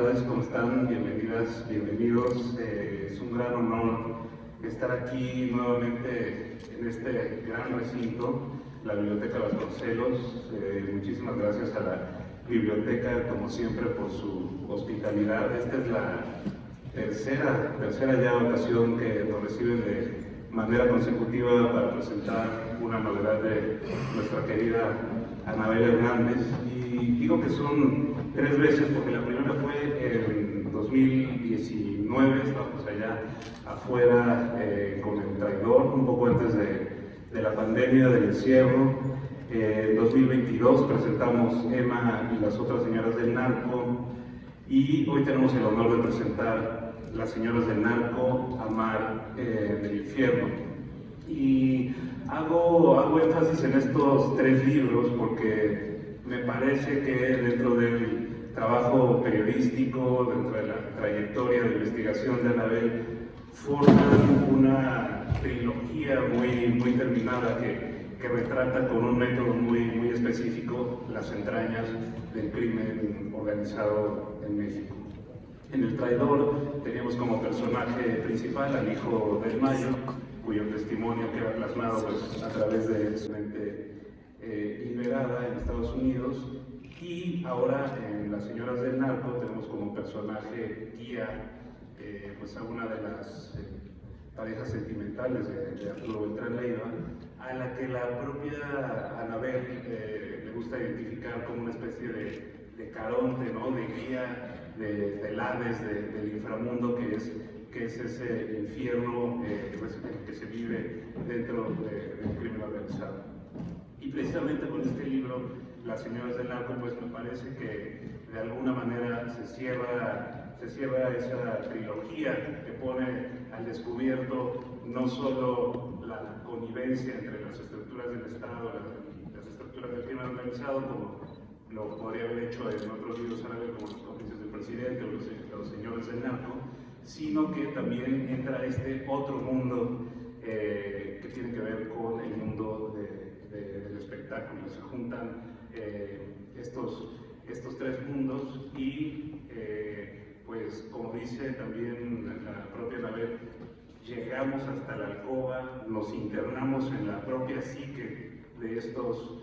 tardes, ¿cómo están? Bienvenidas, bienvenidos. Es un gran honor estar aquí nuevamente en este gran recinto, la Biblioteca Vasconcelos. Muchísimas gracias a la biblioteca, como siempre, por su hospitalidad. Esta es la tercera ya ocasión que nos reciben de manera consecutiva para presentar una novedad de nuestra querida Anabel Hernández. Y digo que son 3 veces porque la primera fue en 2019, estábamos allá afuera con El Traidor, un poco antes de la pandemia, del encierro. En 2022 presentamos Emma y las otras señoras del narco, y hoy tenemos el honor de presentar Las señoras del narco, Amar en el infierno. Y hago énfasis en estos 3 libros porque me parece que dentro del trabajo periodístico, dentro de la trayectoria de investigación de Anabel, forman una trilogía muy terminada que retrata con un método muy específico las entrañas del crimen organizado en México. En El Traidor teníamos como personaje principal al hijo del Mayo, cuyo testimonio queda plasmado a través de su mente liberada en Estados Unidos. Y ahora en Las señoras del narco tenemos como personaje guía pues a una de las parejas sentimentales de Arturo Beltrán Leiva, a la que la propia Anabel le gusta identificar como una especie de caronte, ¿no? De guía del Hades, del inframundo, que es ese infierno que se vive dentro del crimen organizado. Y precisamente con este libro, Las señoras del narco, pues me parece que de alguna manera se cierra esa trilogía que pone al descubierto no solo la connivencia entre las estructuras del Estado, las estructuras del crimen organizado, como lo podría haber hecho en otros libros árabes como Los cómplices del presidente o los señores del narco, sino que también entra este otro mundo que tiene que ver con el mundo del espectáculo. Se juntan estos 3 mundos y pues como dice también la propia Anabel, llegamos hasta la alcoba, nos internamos en la propia psique de estos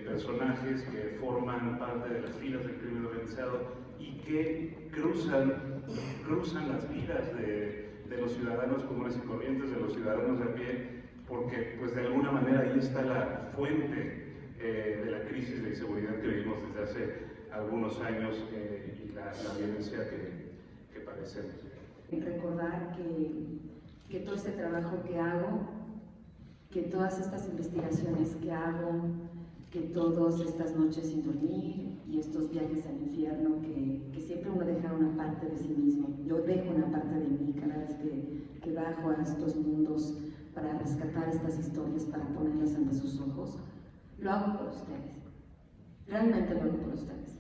personajes que forman parte de las filas del crimen organizado y que cruzan las vidas de los ciudadanos comunes y corrientes, de los ciudadanos de a pie, porque pues de alguna manera ahí está la fuente de la crisis de inseguridad que vivimos desde hace algunos años y la violencia que padecemos. Recordar que todo este trabajo que hago, que todas estas investigaciones que hago, que todas estas noches sin dormir y estos viajes al infierno, que siempre uno deja una parte de sí mismo. Yo dejo una parte de mí cada vez que bajo a estos mundos para rescatar estas historias, para ponerlas ante sus ojos. Lo hago por ustedes, realmente lo hago por ustedes.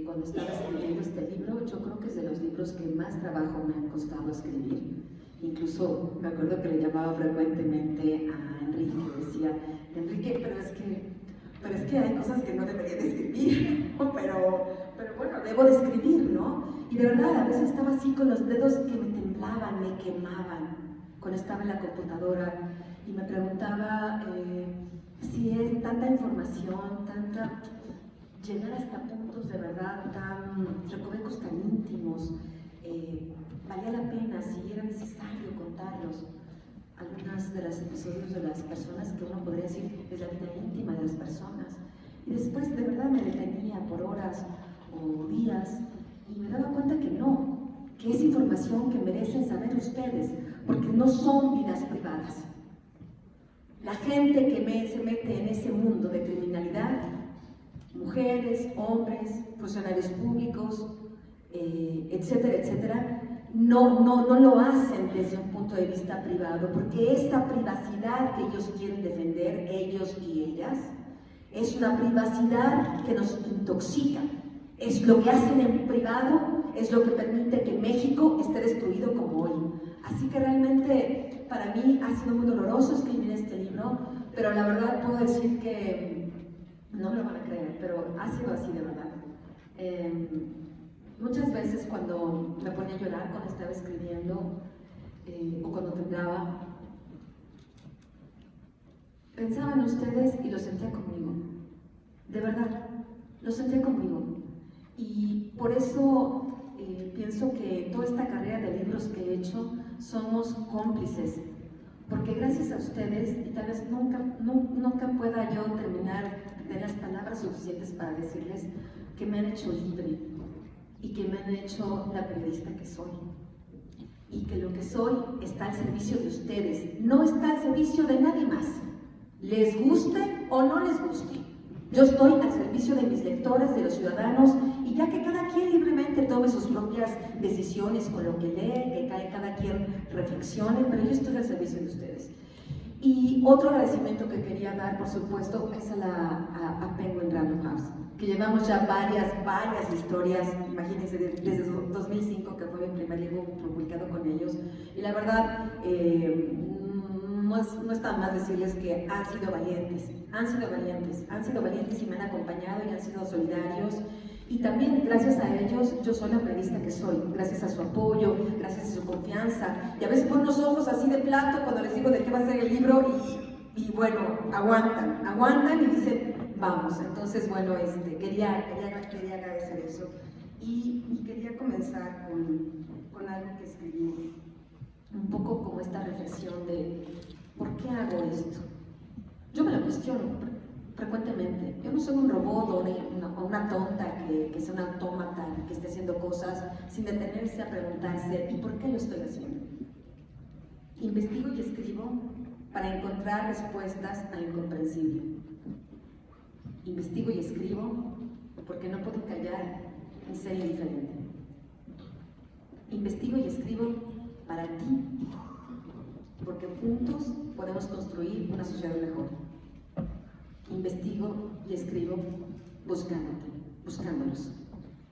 Cuando estaba escribiendo este libro, yo creo que es de los libros que más trabajo me han costado escribir. Incluso me acuerdo que le llamaba frecuentemente a Enrique y decía, Enrique, pero es que hay cosas que no debería de escribir, ¿no? pero bueno, debo de escribir, ¿no? Y de verdad, a veces estaba así con los dedos que me temblaban, me quemaban, cuando estaba en la computadora y me preguntaba si es tanta información, llegar hasta puntos de verdad recovecos tan íntimos, valía la pena, si era necesario contarlos. Algunos de los episodios de las personas que uno podría decir es la vida íntima de las personas. Y después de verdad me detenía por horas o días y me daba cuenta que no, que es información que merecen saber ustedes, porque no son vidas privadas. La gente que se mete en ese mundo de criminalidad, mujeres, hombres, funcionarios públicos, etcétera, etcétera, no lo hacen desde un punto de vista privado, porque esta privacidad que ellos quieren defender, ellos y ellas, es una privacidad que nos intoxica. Es lo que hacen en privado, es lo que permite que México esté destruido como hoy. Así que realmente para mí ha sido muy doloroso escribir este libro, pero la verdad puedo decir que no me lo van a creer, pero ha sido así de verdad. Muchas veces cuando me ponía a llorar, cuando estaba escribiendo o cuando temblaba, pensaba en ustedes y lo sentía conmigo. De verdad, lo sentía conmigo. Y por eso pienso que toda esta carrera de libros que he hecho somos cómplices. Porque gracias a ustedes, y tal vez nunca pueda yo terminar de las palabras suficientes para decirles que me han hecho libre y que me han hecho la periodista que soy. Y que lo que soy está al servicio de ustedes, no está al servicio de nadie más. Les guste o no les guste. Yo estoy al servicio de mis lectores, de los ciudadanos, y ya que cada quien libremente tome sus propias decisiones con lo que lee, que cada quien reflexione, pero yo estoy al servicio de ustedes. Y otro agradecimiento que quería dar, por supuesto, es a Penguin Random House, que llevamos ya varias historias, imagínense, desde 2005, que fue mi primer libro publicado con ellos, y la verdad, no está más decirles que han sido valientes y me han acompañado y han sido solidarios. Y también gracias a ellos yo soy la periodista que soy, gracias a su apoyo, gracias a su confianza. Y a veces ponen los ojos así de plato cuando les digo de qué va a ser el libro y bueno, aguantan y dicen, vamos. Entonces, bueno, quería agradecer eso. Y quería comenzar con algo que escribí, un poco como esta reflexión de ¿por qué hago esto? Yo me lo cuestiono frecuentemente. Yo no soy un robot o una tonta que sea un autómata, que esté haciendo cosas sin detenerse a preguntarse ¿y por qué lo estoy haciendo? Investigo y escribo para encontrar respuestas a lo incomprensible. Investigo y escribo porque no puedo callar ni ser indiferente. Investigo y escribo para ti, porque juntos podemos construir una sociedad mejor. Investigo y escribo buscándolos.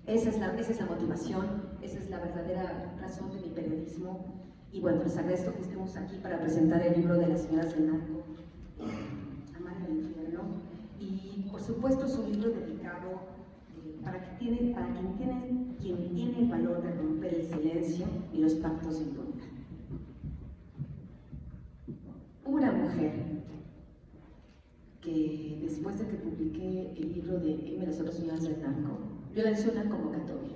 Esa es la motivación, esa es la verdadera razón de mi periodismo. Y bueno, les agradezco que estemos aquí para presentar el libro de las señoras del narco, Amar el infierno. Y por supuesto es un libro dedicado para quien tiene el valor de romper el silencio y los pactos de impunidad. Una mujer que después de que publiqué el libro de M y las otras señoras del narco, yo lancé una convocatoria.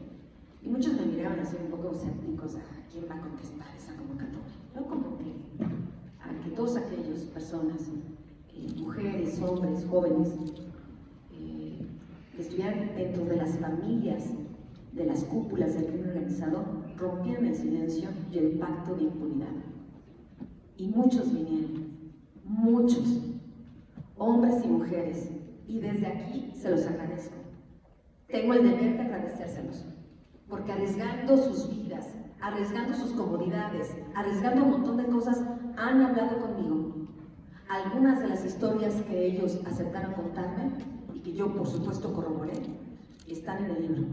Y muchos me miraban así un poco escépticos, ¿quién va a contestar esa convocatoria? Yo convoqué a que todas aquellas personas, mujeres, hombres, jóvenes, que estuvieran dentro de las familias, de las cúpulas del crimen organizado, rompieran el silencio y el pacto de impunidad. Y muchos vinieron, muchos, hombres y mujeres, y desde aquí se los agradezco. Tengo el deber de agradecérselos, porque arriesgando sus vidas, arriesgando sus comodidades, arriesgando un montón de cosas, han hablado conmigo. Algunas de las historias que ellos aceptaron contarme, y que yo por supuesto corroboré, están en el libro.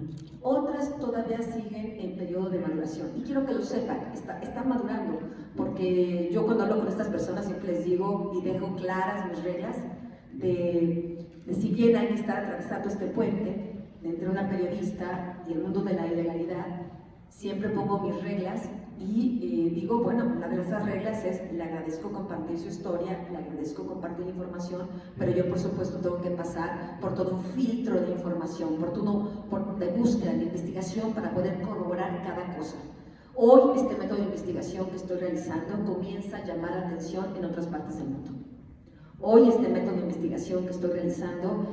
Otras todavía siguen en periodo de maduración. Y quiero que lo sepan, están madurando, porque yo cuando hablo con estas personas siempre les digo y dejo claras mis reglas de si bien hay que estar atravesando este puente entre una periodista y el mundo de la ilegalidad, siempre pongo mis reglas y digo, bueno, una de esas reglas es, le agradezco compartir su historia, le agradezco compartir la información, pero yo por supuesto tengo que pasar por todo un filtro de información, de búsqueda, de investigación para poder corroborar cada cosa. Hoy este método de investigación que estoy realizando comienza a llamar la atención en otras partes del mundo. Hoy este método de investigación que estoy realizando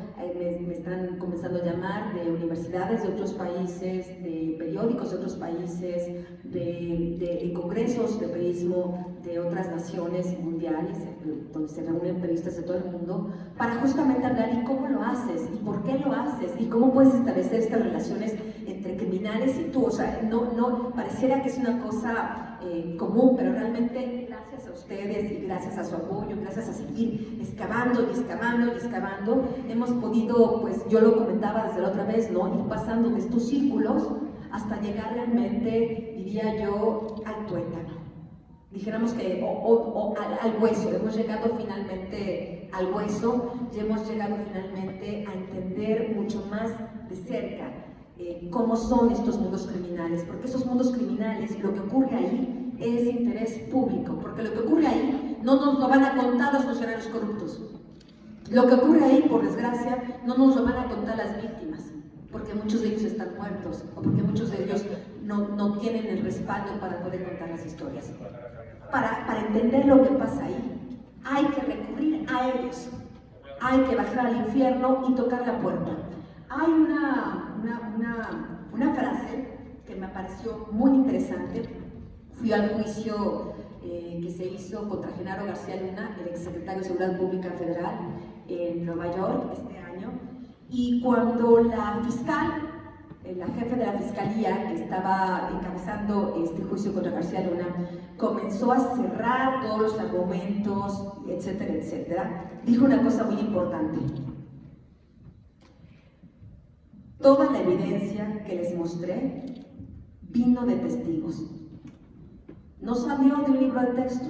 me están comenzando a llamar de universidades de otros países, de periódicos de otros países, de congresos de periodismo de otras naciones mundiales, donde se reúnen periodistas de todo el mundo, para justamente hablar y cómo lo haces, y por qué lo haces, y cómo puedes establecer estas relaciones entre criminales y tú. O sea, no pareciera que es una cosa común, pero realmente gracias a ustedes y gracias a su apoyo, gracias a seguir excavando y excavando y excavando, hemos podido, pues yo lo comentaba desde la otra vez, ¿no? Ir pasando de estos círculos hasta llegar realmente, diría yo, al tuétano. Dijéramos que, al hueso. Hemos llegado finalmente al hueso y hemos llegado finalmente a entender mucho más de cerca cómo son estos mundos criminales, porque esos mundos criminales, lo que ocurre ahí es de interés público, porque lo que ocurre ahí no nos lo van a contar los funcionarios corruptos. Lo que ocurre ahí, por desgracia, no nos lo van a contar las víctimas, porque muchos de ellos están muertos, o porque muchos de ellos no tienen el respaldo para poder contar las historias. Para entender lo que pasa ahí, hay que recurrir a ellos, hay que bajar al infierno y tocar la puerta. Hay una frase que me pareció muy interesante. Fui al juicio que se hizo contra Genaro García Luna, el exsecretario de Seguridad Pública Federal, en Nueva York este año, y cuando la fiscal, la jefe de la fiscalía que estaba encabezando este juicio contra García Luna, comenzó a cerrar todos los argumentos, etcétera, etcétera, dijo una cosa muy importante. Toda la evidencia que les mostré vino de testigos. No salió de un libro de texto,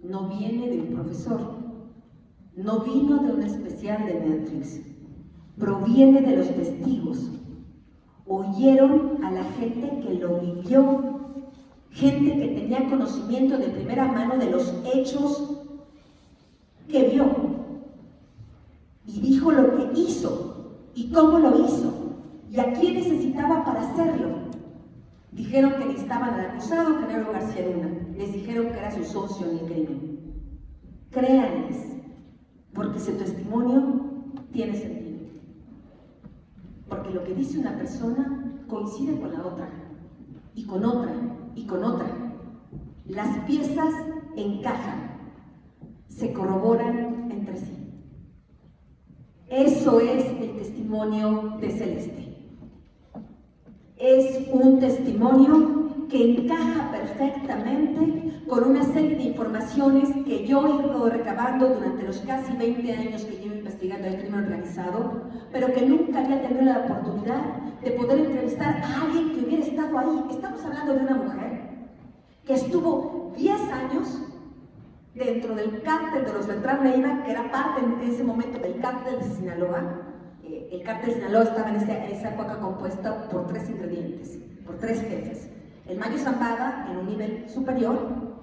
no viene de un profesor, no vino de un especial de Netflix, proviene de los testigos. Oyeron a la gente que lo vivió, gente que tenía conocimiento de primera mano de los hechos que vio, y dijo lo que hizo y cómo lo hizo y a quién necesitaba para hacerlo. Dijeron que necesitaban al acusado, Genaro García Luna. Les dijeron que era su socio en el crimen. Créanles, porque su testimonio tiene sentido. Porque lo que dice una persona coincide con la otra, y con otra, y con otra. Las piezas encajan, se corroboran entre sí. Eso es el testimonio de Celeste. Es un testimonio que encaja perfectamente con una serie de informaciones que yo he ido recabando durante los casi 20 años que llevo investigando el crimen organizado, pero que nunca había tenido la oportunidad de poder entrevistar a alguien que hubiera estado ahí. Estamos hablando de una mujer que estuvo 10 años dentro del cártel de los Beltrán Leiva, que era parte en ese momento del cártel de Sinaloa. El cártel de Sinaloa estaba en esa época compuesta por 3 ingredientes, por 3 jefes. El Mayo Zambada en un nivel superior,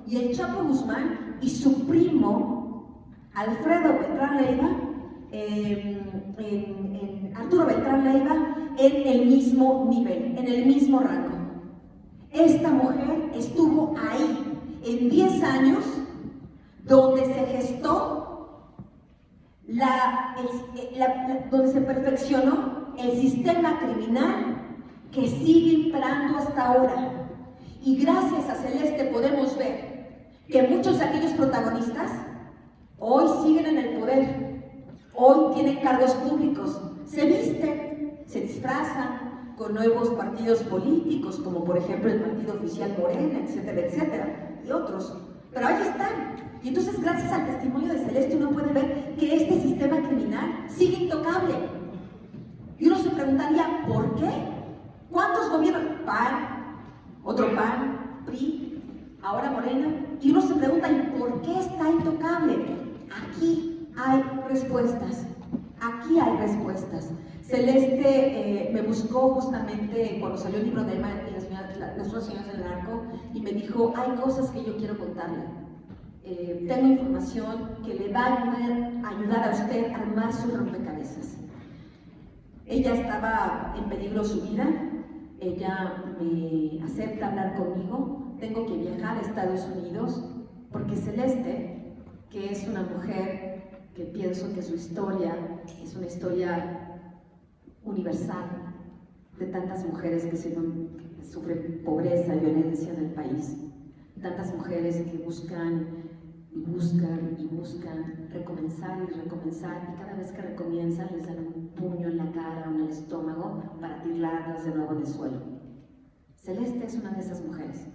y el Chapo Guzmán y su primo Alfredo Beltrán Leiva, Arturo Beltrán Leiva, en el mismo nivel, en el mismo rango. Esta mujer estuvo ahí en 10 años donde se gestó donde se perfeccionó el sistema criminal que sigue imperando hasta ahora. Y gracias a Celeste podemos ver que muchos de aquellos protagonistas hoy siguen en el poder, hoy tienen cargos públicos, se visten, se disfrazan con nuevos partidos políticos, como por ejemplo el partido oficial Morena, etcétera, etcétera, y otros. Pero ahí están. Y entonces, gracias al testimonio de Celeste, uno puede ver que este sistema criminal sigue intocable. Y uno se preguntaría, ¿por qué? ¿Cuántos gobiernos? PAN, otro PAN, PRI, ahora Morena. Y uno se pregunta, ¿y por qué está intocable? Aquí hay respuestas. Aquí hay respuestas. Celeste me buscó justamente cuando salió el libro de Emma y las dos señoras del narco, y me dijo, hay cosas que yo quiero contarle. Tengo información que le va a ayudar a usted a armar su rompecabezas. Ella estaba en peligro su vida, ella me acepta hablar conmigo, tengo que viajar a Estados Unidos, porque Celeste, que es una mujer que pienso que su historia es una historia universal de tantas mujeres que sufren pobreza y violencia en el país, tantas mujeres que buscan y buscan y buscan recomenzar y recomenzar, y cada vez que recomienzan les dan un puño en la cara o en el estómago para tirarlas de nuevo en el suelo. Celeste es una de esas mujeres.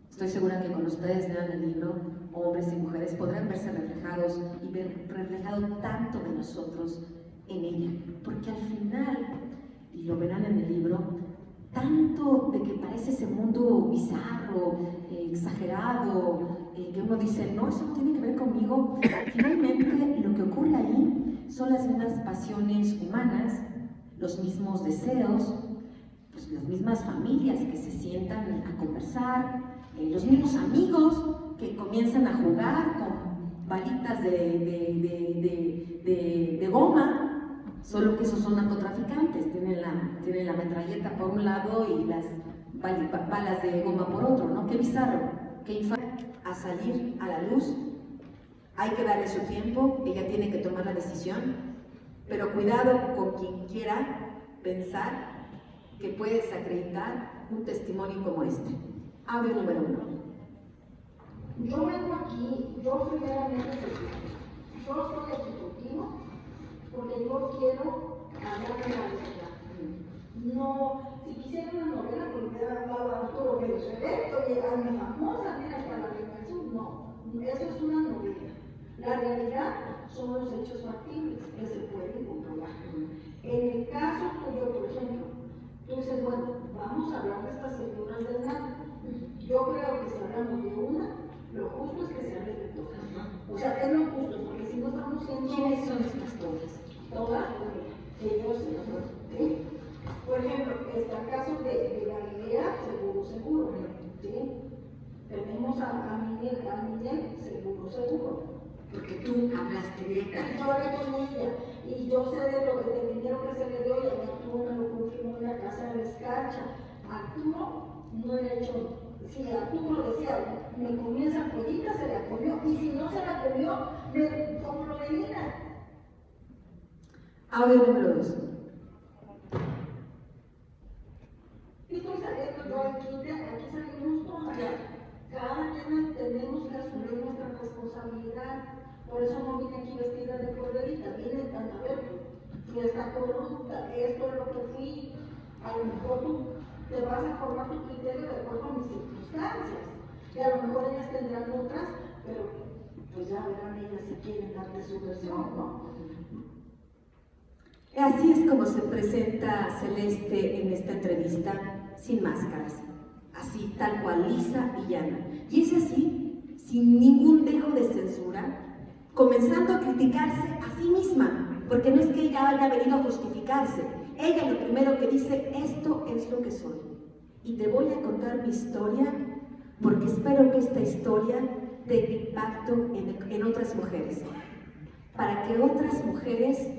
Estoy segura que cuando ustedes lean el libro, hombres y mujeres podrán verse reflejados y ver reflejado tanto de nosotros en ella, porque al final, y lo verán en el libro, tanto de que parece ese mundo bizarro, exagerado, que uno dice, no, eso no tiene que ver conmigo. Finalmente, lo que ocurre ahí son las mismas pasiones humanas, los mismos deseos, las mismas familias que se sientan a conversar, los mismos amigos que comienzan a jugar con balitas de goma, solo que esos son narcotraficantes, tienen la metralleta por un lado y las balas de goma por otro, ¿no? Qué bizarro, qué infame. A salir a la luz, hay que darle su tiempo, ella tiene que tomar la decisión, pero cuidado con quien quiera pensar que puede desacreditar un testimonio como este. Audio número 1. Yo vengo aquí, yo primeramente yo soy ejecutivo porque yo quiero hablar de la verdad. No, si quisiera una novela, porque hubiera hablado a Arturo Pérez Reverte, oye, hazme famosa, mira hasta la Reina Azul. No, eso es una novela. La realidad son los hechos factibles que se pueden comprobar. En el caso tuyo, por ejemplo, tú dices, bueno, vamos a hablar de estas señoras del narco. Yo creo que si hablamos de una, lo justo es que se hable de todas. O sea, es lo justo, porque si no estamos siendo... ¿Quiénes son estas todas? Todas, ellos, ¿sí? Por ejemplo, está el caso de Galilea, seguro, ¿sí? Tenemos a Miguel, seguro. Porque tú hablaste directa. Yo hablé con ella, y yo sé de lo que del dinero que se le dio, y Arturo me lo confirmó en la casa de Escarcha. Arturo no era hecho, si Arturo decía, me comió esa pollita, se la comió, y si no se la comió, ¿cómo lo elimina? Audio número 2. Estoy saliendo yo aquí salimos todas. Cada quien tenemos que asumir nuestra responsabilidad. Por eso no vine aquí vestida de corderita, vine a ver, si está corrupta, esto es lo que fui. A lo mejor tú te vas a formar tu criterio de acuerdo a mis circunstancias. Y a lo mejor ellas tendrán otras, pero pues ya verán ellas si quieren darte su versión, ¿no? Así es como se presenta Celeste en esta entrevista, sin máscaras, así tal cual, lisa y llana. Y es así, sin ningún dejo de censura, comenzando a criticarse a sí misma, porque no es que ella haya venido a justificarse. Ella lo primero que dice, esto es lo que soy. Y te voy a contar mi historia, porque espero que esta historia tenga impacto en otras mujeres, para que otras mujeres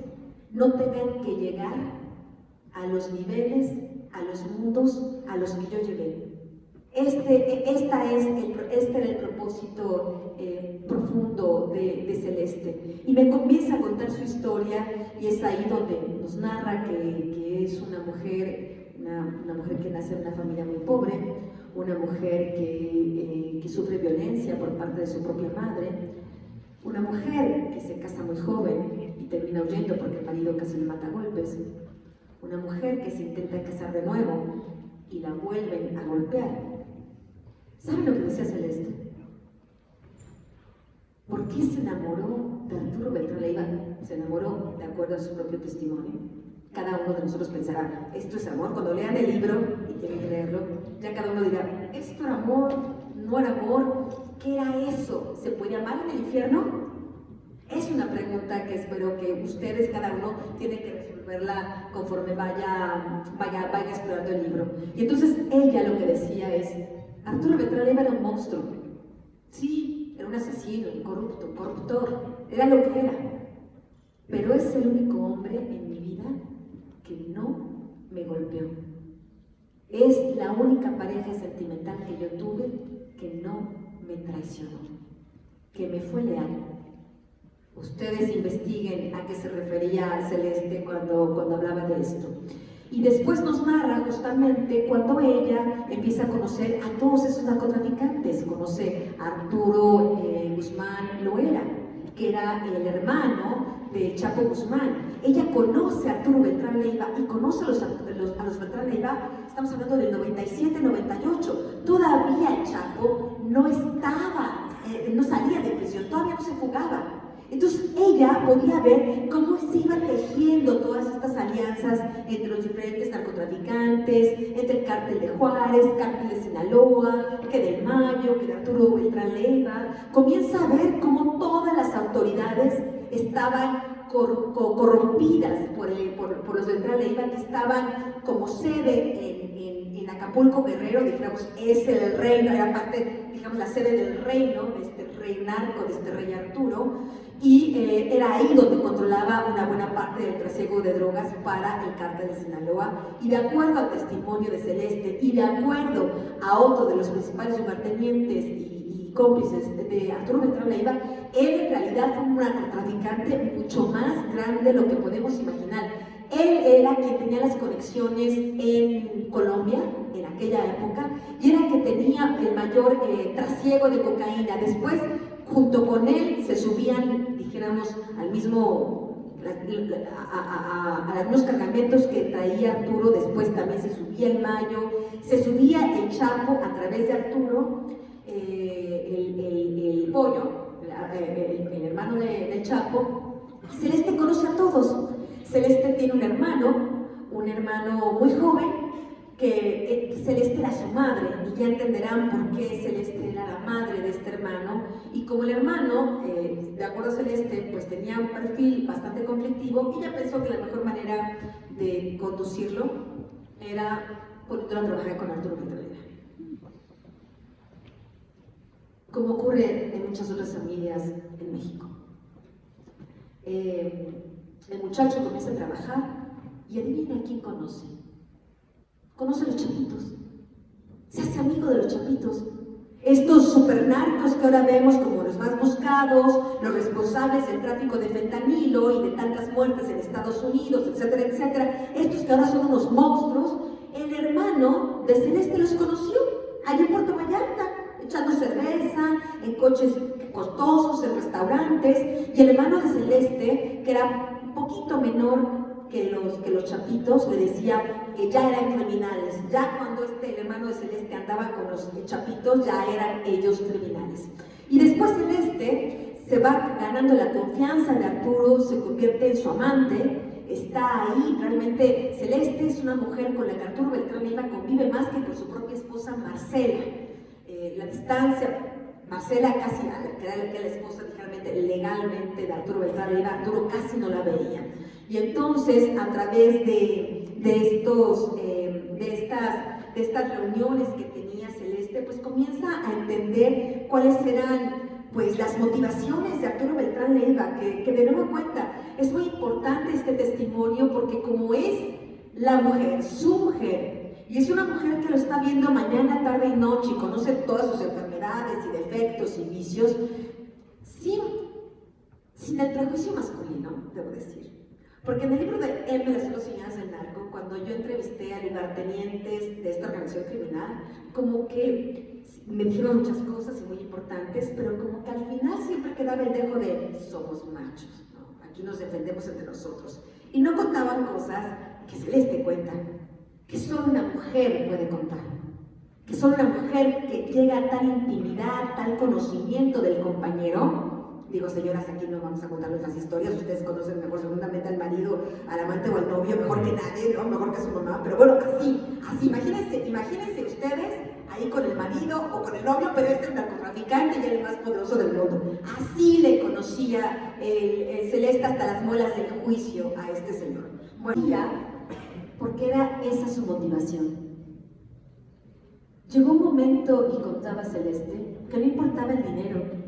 no tengan que llegar a los niveles, a los mundos a los que yo llegué. Este era el propósito profundo de Celeste. Y me comienza a contar su historia, y es ahí donde nos narra que es una mujer que nace en una familia muy pobre, una mujer que sufre violencia por parte de su propia madre, una mujer que se casa muy joven y termina huyendo porque el marido casi le mata a golpes, una mujer que se intenta casar de nuevo y la vuelven a golpear. ¿Saben lo que decía Celeste? ¿Por qué se enamoró de Arturo Beltrán Leiva? Se enamoró de acuerdo a su propio testimonio. Cada uno de nosotros pensará, esto es amor. Cuando lean el libro, y tienen que leerlo, ya cada uno dirá, ¿esto era amor? ¿No era amor? ¿Qué era eso? ¿Se puede amar en el infierno? Es una pregunta que espero que ustedes, cada uno, tienen que resolverla conforme vaya explorando el libro. Y entonces ella lo que decía es, Arturo Beltrán Leiva era un monstruo. Sí, era un asesino, un corruptor, era lo que era. Pero es el único hombre en mi vida que no me golpeó. Es la única pareja sentimental que yo tuve que no me traicionó, que me fue leal. Ustedes investiguen a qué se refería Celeste cuando hablaba de esto. Y después nos narra justamente cuando ella empieza a conocer a todos esos narcotraficantes. Conoce a Arturo Guzmán Loera, que era el hermano de Chapo Guzmán. Ella conoce a Arturo Beltrán Leiva y conoce a los Beltrán Leiva, estamos hablando del 97, 98. Todavía el Chapo no salía de prisión, todavía no se fugaba. Entonces ella podía ver cómo se iban tejiendo todas estas alianzas entre los diferentes narcotraficantes, entre el cártel de Juárez, cártel de Sinaloa, que del Mayo, que de Arturo Beltrán Leiva. Comienza a ver cómo todas las autoridades estaban corrompidas por los Beltrán Leiva, que estaban como sede en Acapulco Guerrero, digamos, es el reino, era parte, digamos, la sede del reino, de este reinarco, de este rey Arturo, y era ahí donde controlaba una buena parte del trasiego de drogas para el cártel de Sinaloa. Y de acuerdo al testimonio de Celeste y de acuerdo a otro de los principales lugartenientes y cómplices de Arturo Beltrán Leiva, él en realidad fue un narcotraficante mucho más grande de lo que podemos imaginar. Él era quien tenía las conexiones en Colombia en aquella época y era quien tenía el mayor trasiego de cocaína. Después, junto con él, se subían, dijéramos, al mismo, a los mismos cargamentos que traía Arturo. Después también se subía el Mayo, se subía el Chapo a través de Arturo, el Pollo, el hermano del Chapo. Celeste conoce a todos. Celeste tiene un hermano muy joven, que Celeste era su madre, y ya entenderán por qué Celeste era la madre de este hermano. Y como el hermano, de acuerdo a Celeste, pues tenía un perfil bastante conflictivo, ella pensó que la mejor manera de conducirlo era poniéndolo a trabajar con Arturo Beltrán Leiva. Como ocurre en muchas otras familias en México. El muchacho comienza a trabajar y adivina a quién conoce. Conoce a los chapitos. Se hace amigo de los chapitos. Estos supernarcos que ahora vemos como los más buscados, los responsables del tráfico de fentanilo y de tantas muertes en Estados Unidos, etcétera, etcétera. Estos que ahora son unos monstruos. El hermano de Celeste los conoció allá en Puerto Vallarta, echando cerveza, en coches costosos, en restaurantes. Y el hermano de Celeste, que era un poquito menor que los chapitos, le decía que ya eran criminales. Ya cuando el hermano de Celeste andaba con los chapitos, ya eran ellos criminales. Y después Celeste se va ganando la confianza de Arturo, se convierte en su amante, está ahí. Realmente Celeste es una mujer con la que Arturo Beltrán Leiva convive más que con su propia esposa Marcela. La distancia, Marcela casi, que era la esposa legalmente de Arturo Beltrán Leiva, Arturo casi no la veía. Y entonces, a través de estas reuniones que tenía Celeste, pues comienza a entender cuáles eran, pues, las motivaciones de Arturo Beltrán Leiva, que de nueva cuenta es muy importante este testimonio, porque como es la mujer, su mujer, y es una mujer que lo está viendo mañana, tarde y noche, y conoce todas sus enfermedades y defectos y vicios, sin el prejuicio masculino, debo decir. Porque en el libro de M de Solo Señoras del Narco, cuando yo entrevisté a lugartenientes de esta organización criminal, como que me dijeron muchas cosas y muy importantes, pero como que al final siempre quedaba el dejo de somos machos, ¿no? Aquí nos defendemos entre nosotros. Y no contaban cosas que Celeste cuenta, que solo una mujer puede contar, que solo una mujer que llega a tal intimidad, tal conocimiento del compañero. Digo, señoras, aquí no vamos a contar nuestras historias, ustedes conocen mejor seguramente al marido, al amante o al novio, mejor que nadie, ¿no? Mejor que su mamá, pero bueno, así, imagínense ustedes ahí con el marido o con el novio, pero este es el narcotraficante y el más poderoso del mundo. Así le conocía el Celeste hasta las muelas del juicio a este señor. Bueno, ya, porque era esa su motivación. Llegó un momento, y contaba Celeste, que no importaba el dinero.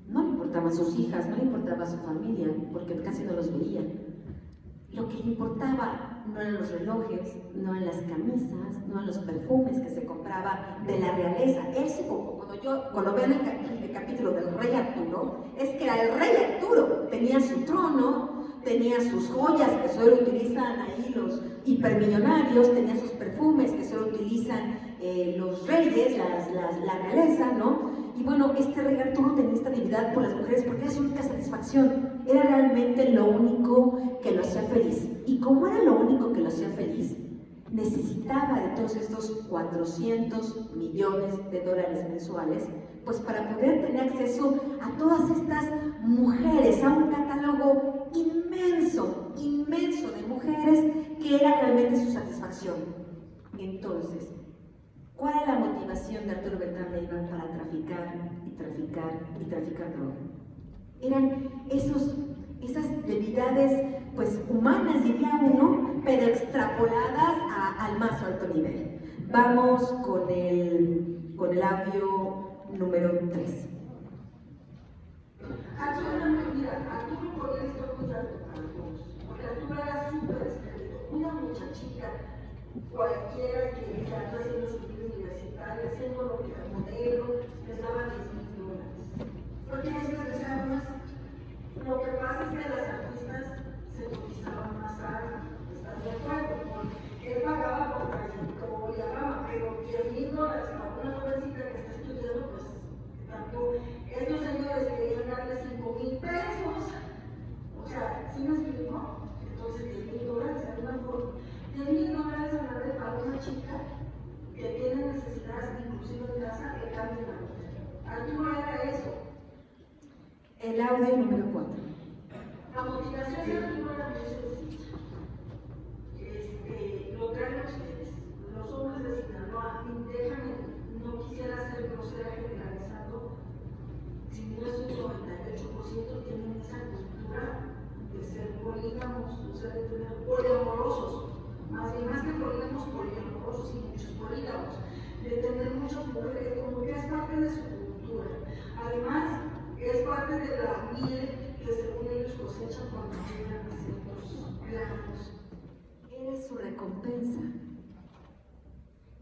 No le importaban sus hijas, no le importaba su familia, porque casi no los veía. Lo que le importaba no eran los relojes, no eran las camisas, no eran los perfumes que se compraba de la realeza. Él se compró, cuando vean el capítulo del rey Arturo, es que era el rey Arturo, tenía su trono, tenía sus joyas que solo utilizan ahí los hipermillonarios, tenía sus perfumes que solo utilizan los reyes, la realeza, ¿no? Y bueno, este rey Arturo tenía esta debilidad por las mujeres porque era su única satisfacción, era realmente lo único que lo hacía feliz. Y como era lo único que lo hacía feliz, necesitaba de todos estos 400 millones de dólares mensuales, pues para poder tener acceso a todas estas mujeres, a un catálogo inmenso, inmenso de mujeres que era realmente su satisfacción. Entonces, ¿cuál es la motivación de Arturo Beltrán Leiva para traficar y traficar y traficar droga? Eran esas debilidades pues humanas, diría uno, pero extrapoladas al más alto nivel. Vamos con el audio número 3. Arturo, mira, Arturo podía estar muy alto para todos, porque Arturo era súper espléndido, una muchachita cualquiera que ya está haciendo su vida universitaria, haciendo lo que era modelo, les daba $10,000. Porque es necesario más. Lo que pasa es que las artistas se cotizaban más alto, ¿estás de acuerdo? Porque él pagaba por trayectoria, pero $10,000 para una jovencita que está estudiando, pues tanto estos señores querían darle $5,000. O sea, ¿sí me explico? Entonces $10,000 es una forma. $10,000 a la vez para una chica que tiene necesidades, inclusive en casa, que cambie la vida. Arturo era eso. El audio número 4. La motivación de Arturo era muy sencilla. Lo traen ustedes. Los hombres de Sinaloa, déjame, no quisiera ser grosera generalizando, si no es un 98% tienen esa cultura de ser polígamos, o sea, de tener poliamorosos. Más que polígamos, poliamorosos y muchos polígamos, de tener muchas mujeres, como que es parte de su cultura. Además, es parte de la miel que según ellos cosechan cuando llegan a ciertos planos. Era su recompensa.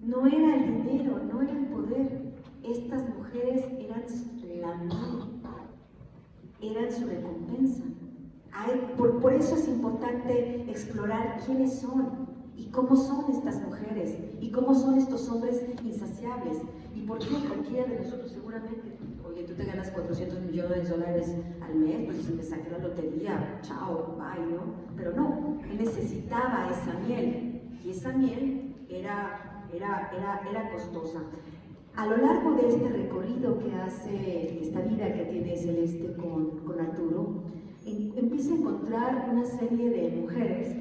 No era el dinero, no era el poder. Estas mujeres eran la miel, eran su recompensa. Por eso es importante explorar quiénes son y cómo son estas mujeres y cómo son estos hombres insaciables. ¿Y por qué? Cualquiera de nosotros seguramente, oye, tú te ganas $400 millones al mes, pues si me saqué la lotería, chao, bye, ¿no? Pero no, él necesitaba esa miel y esa miel era costosa. A lo largo de este recorrido que hace, esta vida que tiene Celeste con Arturo, empieza a encontrar una serie de mujeres,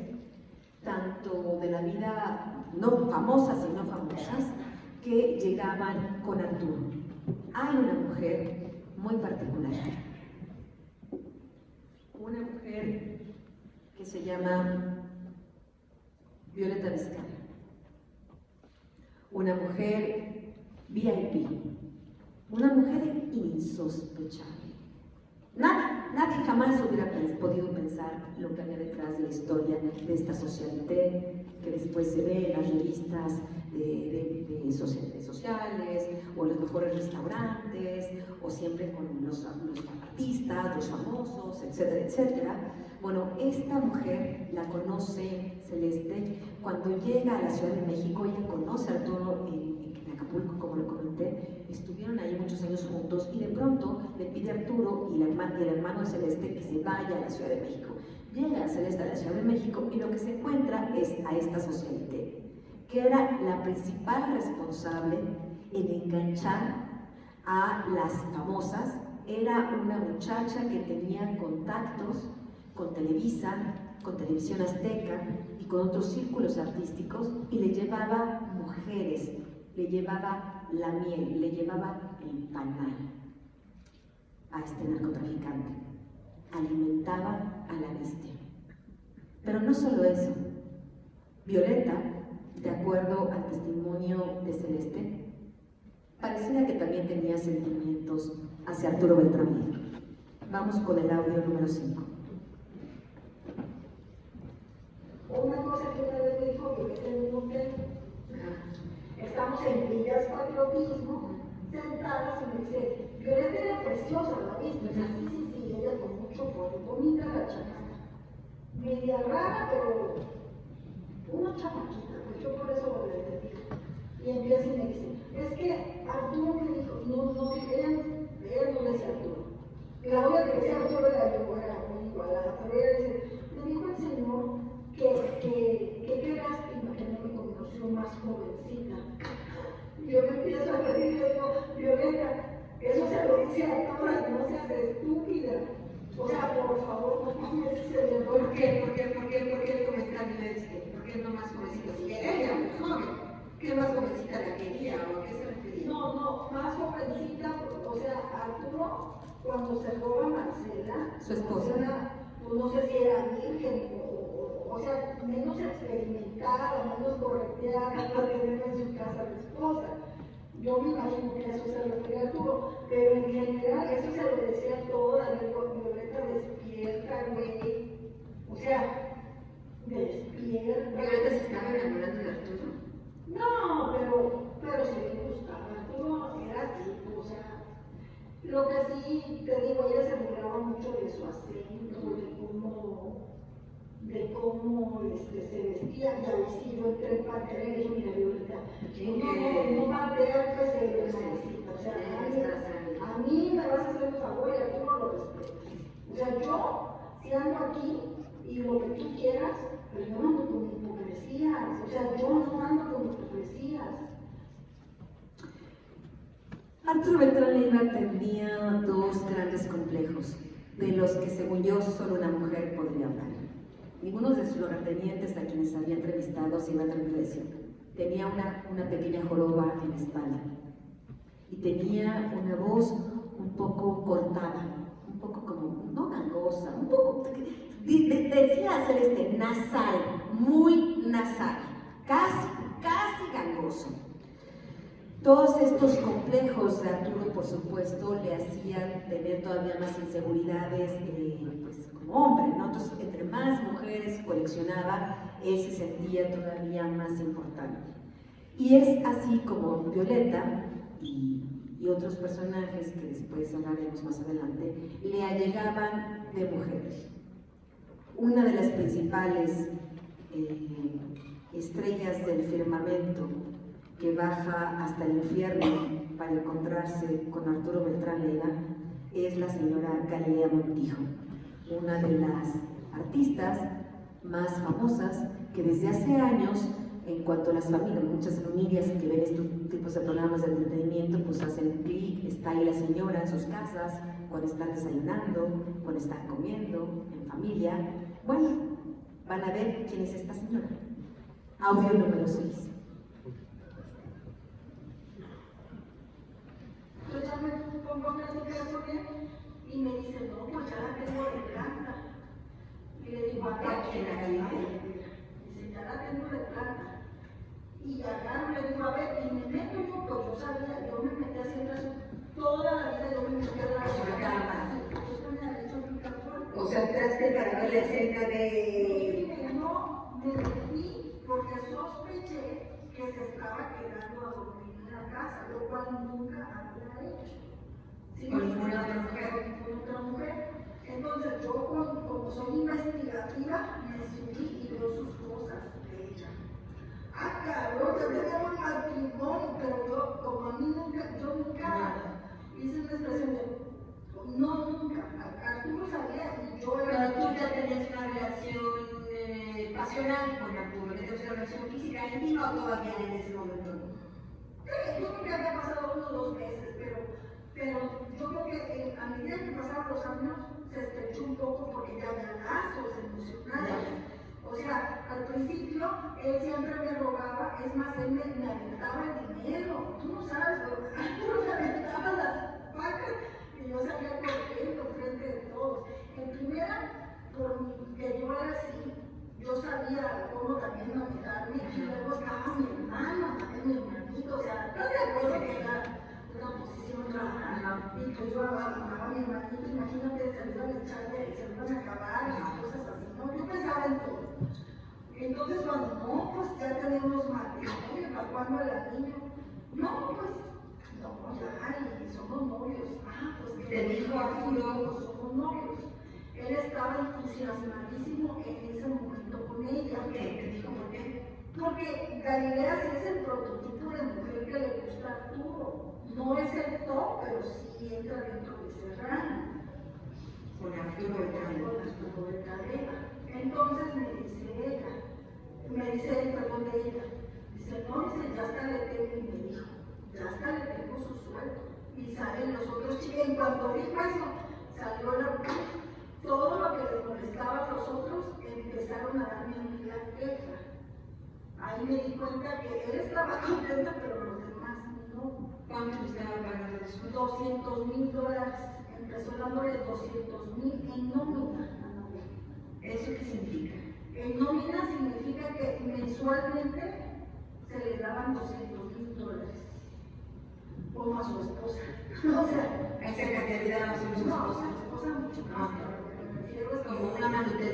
tanto de la vida no famosas y no famosas, que llegaban con Arturo. Hay una mujer muy particular, una mujer que se llama Violeta Vizcarra, una mujer VIP, una mujer insospechable. Nadie jamás hubiera podido pensar lo que había detrás de la historia de esta socialité que después se ve en las revistas de sociales o en los mejores restaurantes o siempre con los artistas, los famosos, etcétera, etcétera. Bueno, esta mujer la conoce Celeste cuando llega a la Ciudad de México. Ella conoce a Arturo en Acapulco, como lo comenté, estuvieron ahí muchos años juntos y de pronto le pide a Arturo y el hermano de Celeste que se vaya a la Ciudad de México. Llega a Celeste a la Ciudad de México y lo que se encuentra es a esta socialité, que era la principal responsable en enganchar a las famosas. Era una muchacha que tenía contactos con Televisa, con Televisión Azteca y con otros círculos artísticos y le llevaba mujeres, le llevaba la miel, le llevaba el panal a este narcotraficante, alimentaba a la bestia. Pero no solo eso, Violeta, de acuerdo al testimonio de Celeste, pareciera que también tenía sentimientos hacia Arturo Beltrán. Vamos con el audio número 5. Una cosa que una vez me dijo Violeta en un hotel, estamos en Villas Patriotismo, sentadas y me dice, Violeta era preciosa, ¿la viste? Sí, ella con mucho poder, bonita la chamaca, media rara, pero una chamaquita, pues yo por eso le digo. Y empieza y me dice, es que Arturo me dijo, no, él no decía Arturo. La única que decía Arturo era yo, era muy igualada, pero ella dice, me dijo el señor que qué lástima que no me conoció más jovencita. Y yo me empiezo a reír y le digo, Violeta, eso se lo dice a todas, no seas estúpida. O sea, por favor, no me dice, ¿por qué el comentario le dice? ¿Por qué no más jovencita? Si ella muy joven, ¿qué más jovencita la quería o a qué se refería? No, más jovencita, o sea, Arturo, cuando se roba a Marcela, su esposa, pues no sé si era virgen o sea, menos experimentada, menos correteada para tener en su casa la esposa. Yo me imagino que a eso se refiere Arturo, pero en general eso se lo decía toda, le digo, Violeta, despierta, güey. O sea, despierta. ¿Violeta se estaba enamorando de Arturo? No, pero sí me gustaba. Arturo era tipo, o sea, lo que sí te digo, ella se burlaba mucho de su acento, de cómo se vestía, y ahí sí yo entré en pantera y dije, mira, Violeta, no patea que se le necesita, o sea, a mí me vas a hacer un favor y a tú no lo respetas. O sea, yo, si ando aquí y lo que tú quieras, pero yo no ando con hipocresías, o sea, yo no ando con hipocresías. Arturo Beltrán Leiva tenía dos grandes complejos, de los que según yo solo una mujer podría hablar. Ninguno de sus lugartenientes a quienes había entrevistado se iba a atrever a decir. Tenía una pequeña joroba en la espalda y tenía una voz un poco cortada, un poco como, no gangosa, un poco, decía Celeste, nasal, muy nasal, casi gangoso. Todos estos complejos de Arturo, por supuesto, le hacían tener todavía más inseguridades pues, como hombre, ¿no? Entonces, entre más mujeres coleccionaba, él se sentía todavía más importante. Y es así como Violeta y otros personajes que después hablaremos más adelante, le allegaban de mujeres. Una de las principales estrellas del firmamento que baja hasta el infierno para encontrarse con Arturo Beltrán Leiva es la señora Galilea Montijo, una de las artistas más famosas que desde hace años, en cuanto a las familias, muchas familias que ven estos tipos de programas de entretenimiento, pues hacen clic, está ahí la señora en sus casas, cuando están desayunando, cuando están comiendo, en familia. Bueno, van a ver quién es esta señora. Audio número 6. Yo ya me pongo a platicar con él y me dice, no, pues ya la tengo de planta. Y le digo, ¿a quién la dice, ya la tengo de planta. Y agarro, le digo, a ver, y me meto yo, pues yo sabía, yo me metí haciendo eso toda la vida, yo me metí a la cama. Esto me ha hecho picar fuerte. O sea, entraste para ver la escena de... No, me metí porque sospeché que se estaba quedando a dormir en la casa, lo cual nunca había hecho. ¿Sí? Con ninguna otra mujer. Con otra mujer. Entonces yo, como soy investigativa, me subí y veo sus cosas de ella. Ah, cabrón, ya teníamos matrimonio, pero yo, como a mí nunca, yo nunca hice una expresión de, no, nunca. Arturo sabía y yo era... Pero tú ya tenías una relación pasional con Arturo, tenías una relación física íntima o todavía en ese momento. Sí, yo creo que había pasado 1 o 2 meses, pero yo creo que a medida que pasaban los años se estrechó un poco porque ya había lazos emocionales. O sea, al principio él siempre me rogaba, es más, él me aventaba el dinero. Tú no sabes, Arturo me aventaba las vacas y yo salía corriendo frente de todos. En primera, porque yo era así, yo sabía cómo también manejarme y luego estaba mi hermano, también mi hermanito, o sea, ¿estás de acuerdo que era una posición rara? Y pues yo abandonaba a mi hermanito, imagínate, se me iban a echar, se me iban a acabar y cosas así, ¿no? Yo pensaba en todo. Entonces cuando no, pues ya tenemos matrimonio, ¿para cuándo era niño? No, pues, no, ya, y somos novios. Ah, pues Te dijo Arturo, somos novios. Él estaba entusiasmadísimo en ese momento con ella. ¿por qué? Te dijo por qué. Porque Galilea sí es el prototipo de mujer que le gusta a Arturo. No es el top, pero sí entra dentro de ese rango. Con Arturo Beltrán Leiva. Entonces me dice él, perdón, de ella, dice, no, dice, ya hasta le tengo, y me dijo, ya hasta le tengo su sueldo. Y salen los otros chicos, en cuanto dijo eso, salió la todo lo que les molestaba a los otros, empezaron a darme una queja. Ahí me di cuenta que él estaba contento, pero los demás no. ¿Cuánto le estaban pagando de sueldo? $200,000. Empezó dándole $200,000 en nómina.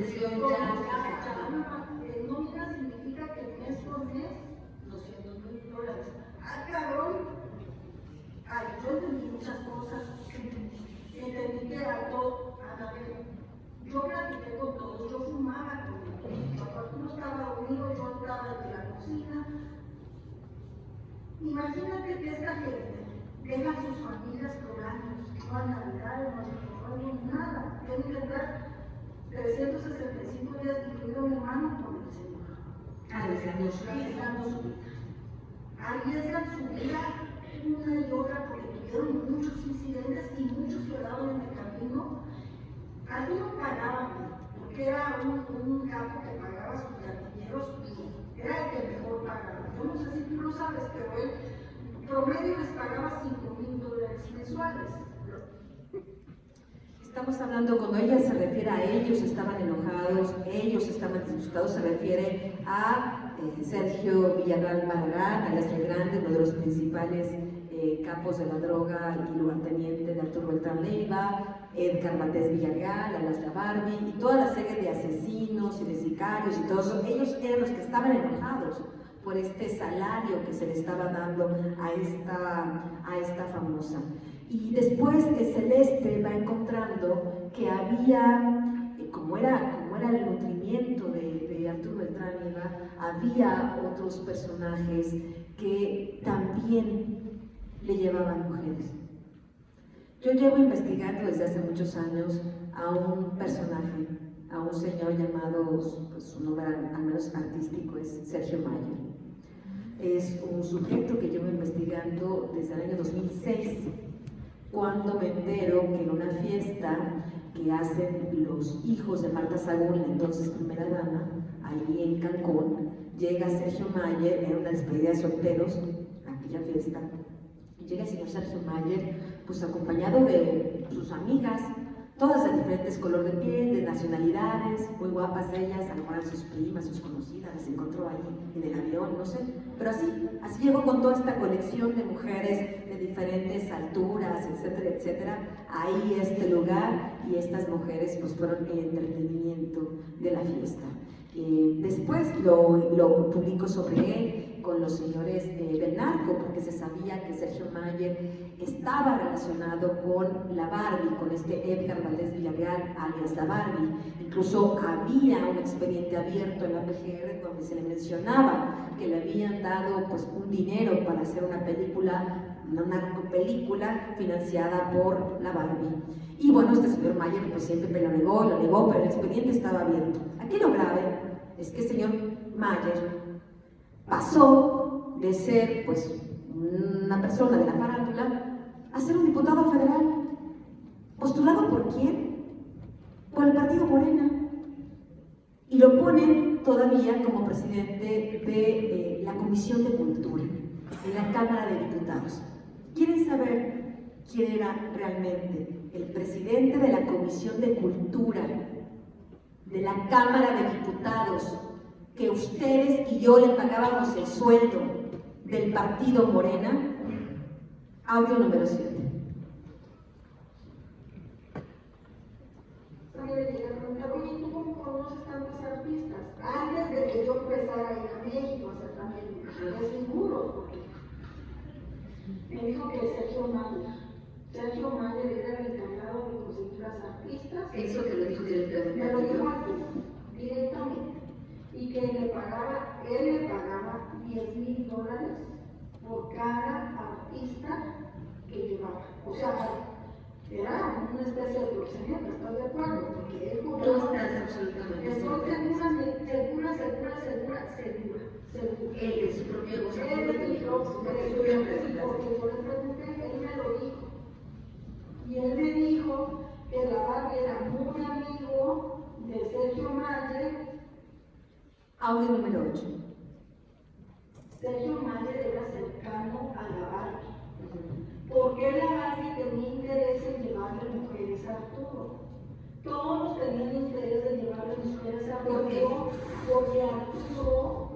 pensión ya. Nómina significa que mes por mes, $200,000. Ah, cabrón. Ay, yo entendí muchas cosas. Entendí que era todo. A ver, yo platiqué con todos, yo fumaba con todos. Cuando uno estaba dormido, yo entraba desde la cocina. Imagínate que esta gente deja a sus familias por años, no hay Navidad, no hay nada. Tienen que estar 365 días, incluido mi hermano, con el Señor. Arriesgando su vida. Arriesgan su vida una y otra porque tuvieron muchos incidentes y muchos quedaron en el camino. Algunos pagaban, porque era un capo que pagaba a sus jardineros y era el que mejor pagaba. Yo no sé si tú lo sabes, pero él promedio les pagaba $5,000 mensuales. Estamos hablando, cuando ella se refiere a ellos estaban enojados, ellos estaban disgustados, se refiere a Sergio Villarreal Barragán, alias El Grande, uno de los principales capos de la droga y lugarteniente de Arturo Beltrán Leiva, Edgar Valdés Villarreal, alias La Barbie, y toda la serie de asesinos y de sicarios y todos ellos eran los que estaban enojados por este salario que se le estaba dando a esta famosa. Y después Celeste va encontrando que había, como era el nutrimiento de Arturo Beltrán Leiva, había otros personajes que también le llevaban mujeres. Yo llevo investigando desde hace muchos años a un personaje, a un señor llamado, pues, su nombre al menos artístico es Sergio Mayer. Es un sujeto que llevo investigando desde el año 2006, cuando me entero que en una fiesta que hacen los hijos de Marta Sagún, la entonces primera dama, ahí en Cancún, llega Sergio Mayer en una despedida de solteros, a aquella fiesta, y llega el señor Sergio Mayer, pues acompañado de sus amigas, todas de diferentes color de piel, de nacionalidades, muy guapas ellas, a lo mejor sus primas, sus conocidas, las encontró ahí en el avión, no sé, pero así llegó con toda esta colección de mujeres de diferentes alturas, etcétera, etcétera, ahí este lugar, y estas mujeres pues fueron el entretenimiento de la fiesta. Después lo publico sobre él con los señores del narco, porque se sabía que Sergio Mayer estaba relacionado con la Barbie, con este Edgar Valdés Villarreal, alias la Barbie. Incluso había un expediente abierto en la PGR donde se le mencionaba que le habían dado pues un dinero para hacer una película, una narcopelícula financiada por la Barbie. Y bueno, este señor Mayer pues siempre lo negó, pero el expediente estaba abierto. Aquí lo grave es que el señor Mayer pasó de ser pues una persona de la farándula a ser un diputado federal. ¿Postulado por quién? Por el partido Morena. Y lo ponen todavía como presidente de la Comisión de Cultura en la Cámara de Diputados. ¿Quieren saber quién era realmente el presidente de la Comisión de Cultura de la Cámara de Diputados, que ustedes y yo le pagábamos el sueldo del partido Morena? Audio número 7. Oye, ¿tú cómo conoces tantos artistas? Antes de que yo empezara a ir a México, o sea, también es seguro, porque me dijo que Sergio Mayer era el encargado de conseguir las artistas. Eso te lo dijo directamente. Me lo dijo a ti, directamente. Y que él le pagaba $10,000 por cada artista que llevaba. O sea, era una especie de proxeneta, ¿estás de acuerdo? Porque él cobraba. Tú estás absolutamente Estoy segura. Él es su propio gozo. Él me dijo, porque yo le pregunté, él me lo dijo. Y él me dijo que la Barbie era muy amigo de Sergio Mayer. Audio número 8. Sergio Mayer era cercano a la Barbie. ¿Por qué la Barbie tenía interés en llevarle mujeres a Arturo? Todos tenían interés en llevarle mujeres a Arturo porque Arturo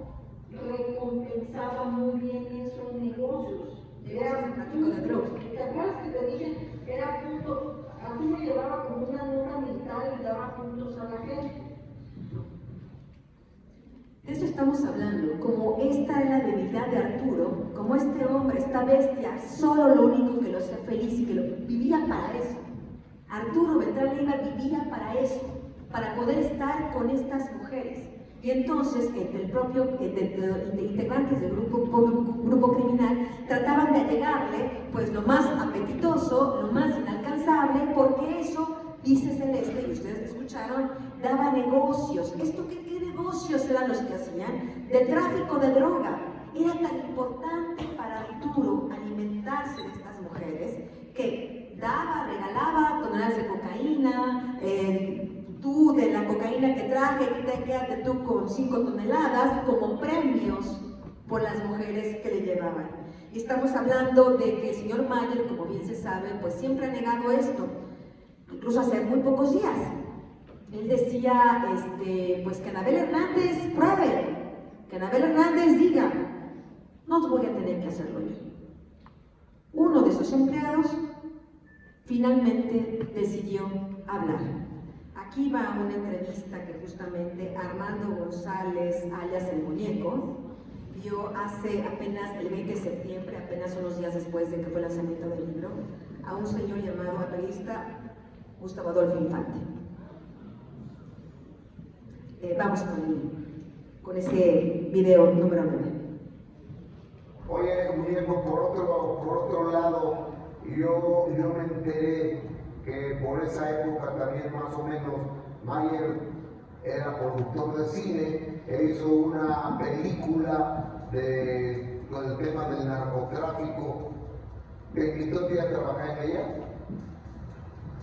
recompensaba muy bien eso en negocios. Era tráfico de drogas. ¿Te acuerdas que te dije? Era punto. Arturo llevaba como una nota mental y daba puntos a la gente. estamos hablando, como esta es la debilidad de Arturo, como este hombre, esta bestia, solo lo único que lo hacía feliz y que lo vivía para eso. Arturo Beltrán Leiva vivía para eso, para poder estar con estas mujeres. Y entonces, entre integrantes del grupo criminal, trataban de allegarle pues lo más apetitoso, lo más inalcanzable, porque eso, dice Celeste, y ustedes escucharon, daba negocios. ¿Esto qué negocios eran los que hacían? De tráfico de droga. Era tan importante para Arturo alimentarse de estas mujeres que daba, regalaba toneladas de cocaína, tú de la cocaína que traje, quédate tú con 5 toneladas como premios por las mujeres que le llevaban. Y estamos hablando de que el señor Mayer, como bien se sabe, pues siempre ha negado esto, incluso hace muy pocos días. Él decía, pues que Anabel Hernández pruebe, que Anabel Hernández diga, no voy a tener que hacerlo yo. Uno de sus empleados finalmente decidió hablar. Aquí va una entrevista que justamente Armando González, alias El Muñeco, dio hace apenas el 20 de septiembre, apenas unos días después de que fue el lanzamiento del libro, a un señor llamado periodista Gustavo Adolfo Infante. Vamos con ese video número 9. Oye, Muñeco, por otro lado, yo me enteré que por esa época también más o menos Mayer era productor de cine e hizo una película con el tema del narcotráfico. ¿Te invitó a trabajar en ella?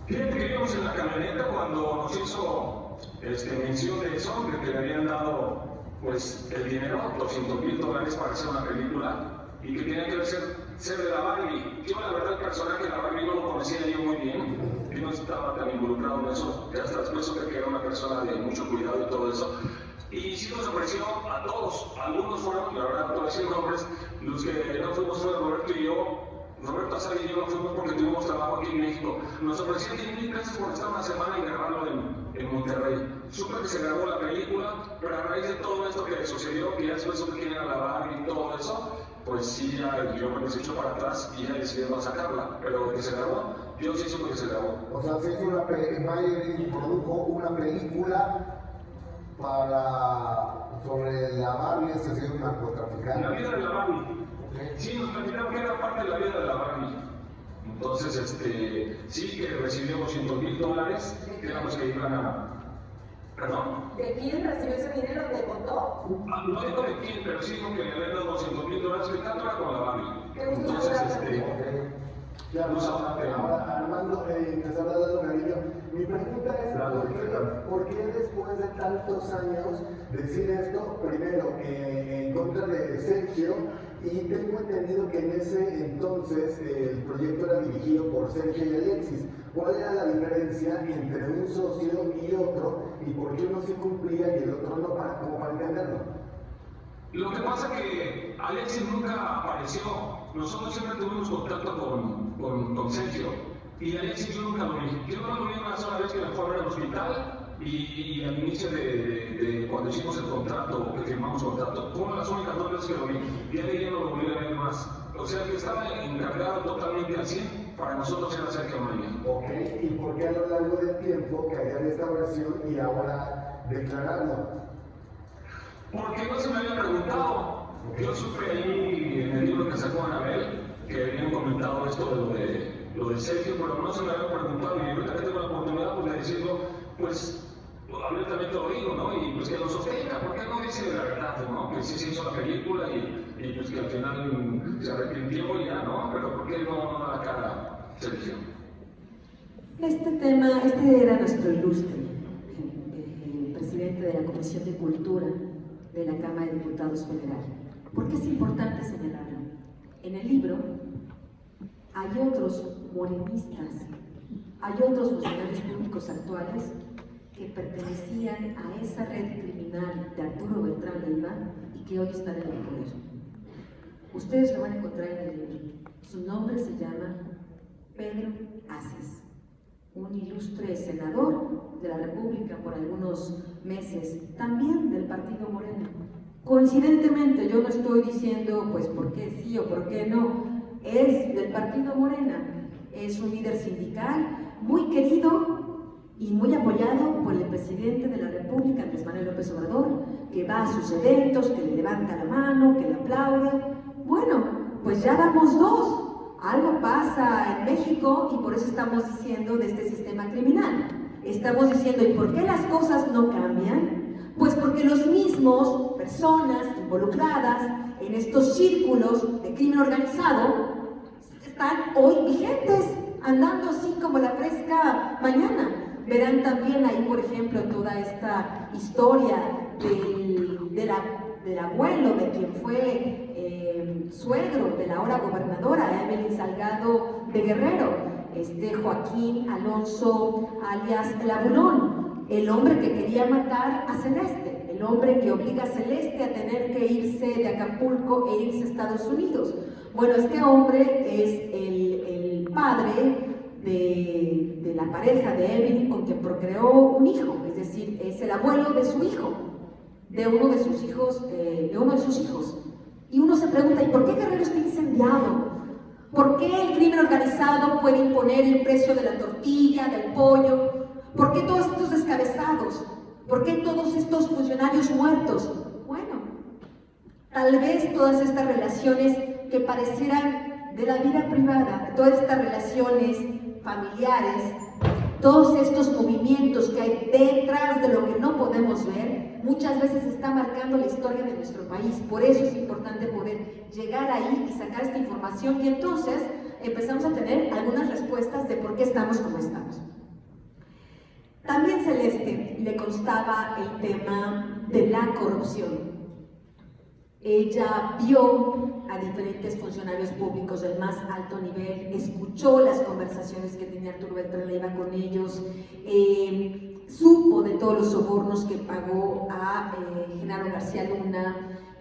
Fíjate que íbamos en la camioneta cuando nos hizo mención de eso, de que le habían dado pues el dinero, $200,000 para hacer una película y que tenía que ser de la Barbie. Yo la verdad el personaje de la Barbie no lo conocía yo muy bien, yo no estaba tan involucrado en eso, que hasta después supe que era una persona de mucho cuidado y todo eso. Y sí nos ofreció a todos, algunos fueron, la verdad no voy a decir nombres, los que no fuimos fueron Roberto y yo. Roberto Azar y yo no fuimos porque tuvimos trabajo aquí en México. Nos ofrecían $10,000 por estar una semana y grabarlo en Monterrey. Supe que se grabó la película, pero a raíz de todo esto que sucedió, que ya después supe quién era la Barbie y todo eso, pues sí, ya yo me echó para atrás y ya decidieron sacarla. Pero que se grabó, yo sí supe que se grabó. O sea, se hizo Mayer produjo una película sobre la Barbie, ese señor narcotraficante. La vida de la Barbie. Sí, nos platicaron que era parte de la vida de la Barbie. Entonces, sí que recibió $200,000, que eran los que iban a... ¿Perdón? ¿De quién recibió ese dinero? ¿Te contó? No dijo de quién, pero sí dijo que le habían dado $200,000, que tanto era con la Barbie. Entonces, Claro, ahora Armando, te está dando cariño. Mi pregunta es, ¿por qué después de tantos años decir esto, primero, en contra de Sergio? Y tengo entendido que en ese entonces el proyecto era dirigido por Sergio y Alexis. ¿Cuál era la diferencia entre un socio y otro? ¿Y por qué uno sí cumplía y el otro no? ¿Cómo para entenderlo? Lo que pasa es que Alexis nunca apareció. Nosotros siempre tuvimos contacto con Sergio. Y Alexis yo nunca lo vi. Yo no lo vi una sola vez que me fue a ver al hospital y al inicio de cuando hicimos el contrato, que firmamos el contrato, fue una de las únicas 2 veces que lo vi. Y ahí ya no lo volví a ver más. O sea que estaba encargado totalmente al 100, para nosotros era Sergio Mayer. Ok, ¿y por qué a lo largo del tiempo que había esta versión y ahora declararlo? Porque no se me había preguntado. Yo supe ahí en el libro que sacó Anabel que habían comentado esto de lo de Sergio, pero no se me había preguntado y ahorita que tengo la oportunidad pues, de decirlo, pues abiertamente lo digo, ¿no? Y pues que lo sostenga, ¿por qué no dice la verdad, ¿no? Que sí se hizo la película y pues que al final se arrepintió y ya, ¿no? Pero ¿por qué no da la cara Sergio? Este era nuestro ilustre, el presidente de la Comisión de Cultura de la Cámara de Diputados Federal. ¿Por qué es importante señalarlo? En el libro hay otros morenistas, hay otros funcionarios públicos actuales que pertenecían a esa red criminal de Arturo Beltrán Leiva y que hoy están en el poder. Ustedes lo van a encontrar en el libro. Su nombre se llama Pedro Aces, un ilustre senador de la República por algunos meses, también del partido Moreno. Coincidentemente, yo no estoy diciendo pues por qué sí o por qué no, es del partido Morena, es un líder sindical muy querido y muy apoyado por el presidente de la República, Andrés Manuel López Obrador, que va a sus eventos, que le levanta la mano, que le aplaude. Bueno, pues ya vamos dos. Algo pasa en México y por eso estamos diciendo de este sistema criminal. Estamos diciendo, ¿y por qué las cosas no cambian? Pues porque los mismos personas involucradas en estos círculos de crimen organizado están hoy vigentes, andando así como la fresca mañana. Verán también ahí, por ejemplo, toda esta historia del abuelo, de quien fue suegro de la ahora gobernadora Evelyn Salgado de Guerrero, Joaquín Alonso alias El Abulón, el hombre que quería matar a Celeste, el hombre que obliga a Celeste a tener que irse de Acapulco e irse a Estados Unidos. Bueno, este hombre es el padre de la pareja de Evelyn con quien procreó un hijo, es decir, es el abuelo de su hijo, de uno de sus hijos. Y uno se pregunta, ¿y por qué Guerrero está incendiado? ¿Por qué el crimen organizado puede imponer el precio de la tortilla, del pollo? ¿Por qué todos estos descabezados? ¿Por qué todos estos funcionarios muertos? Bueno, tal vez todas estas relaciones que parecieran de la vida privada, todas estas relaciones familiares, todos estos movimientos que hay detrás de lo que no podemos ver, muchas veces está marcando la historia de nuestro país. Por eso es importante poder llegar ahí y sacar esta información y entonces empezamos a tener algunas respuestas de por qué estamos como estamos. También Celeste le constaba el tema de la corrupción. Ella vio a diferentes funcionarios públicos del más alto nivel, escuchó las conversaciones que tenía Arturo Beltrán Leiva con ellos, supo de todos los sobornos que pagó a Genaro García Luna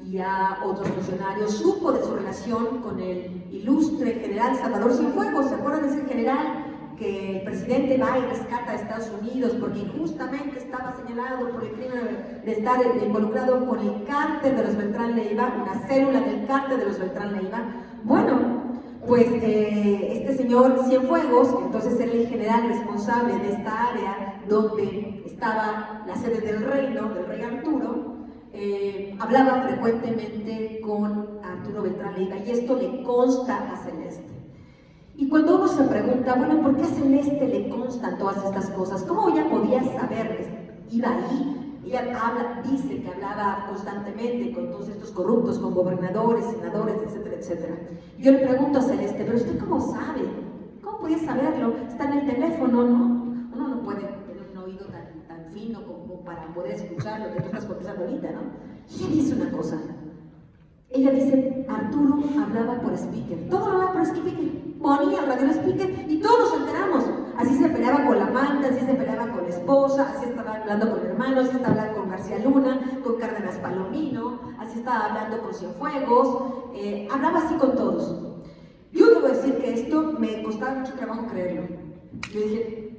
y a otros funcionarios, supo de su relación con el ilustre general Salvador Cienfuegos. ¿Se acuerdan de ese general que el presidente va y rescata a Estados Unidos porque injustamente estaba señalado por el crimen de estar involucrado con el cártel de los Beltrán Leiva, una célula del cártel de los Beltrán Leiva? Bueno, pues este señor Cienfuegos, entonces era el general responsable de esta área donde estaba la sede del reino, del rey Arturo, hablaba frecuentemente con Arturo Beltrán Leiva y esto le consta a Celeste. Y cuando uno se pregunta, bueno, ¿por qué a Celeste le constan todas estas cosas? ¿Cómo ella podía saber? Iba ahí, ella dice que hablaba constantemente con todos estos corruptos, con gobernadores, senadores, etcétera, etcétera. Yo le pregunto a Celeste, ¿pero usted cómo sabe? ¿Cómo podía saberlo? Está en el teléfono, ¿no? Uno no puede tener un oído tan fino como para poder escuchar lo que tú estás conversando ahorita, ¿no? Y ella dice una cosa. Ella dice, Arturo hablaba por speaker, todo hablaba por speaker, ponía el radio speaker y todos nos enteramos. Así se peleaba con la amante, así se peleaba con la esposa, así estaba hablando con el hermano, así estaba hablando con García Luna, con Cárdenas Palomino, así estaba hablando con Cienfuegos, hablaba así con todos. Yo debo decir que esto me costaba mucho trabajo creerlo. Yo dije,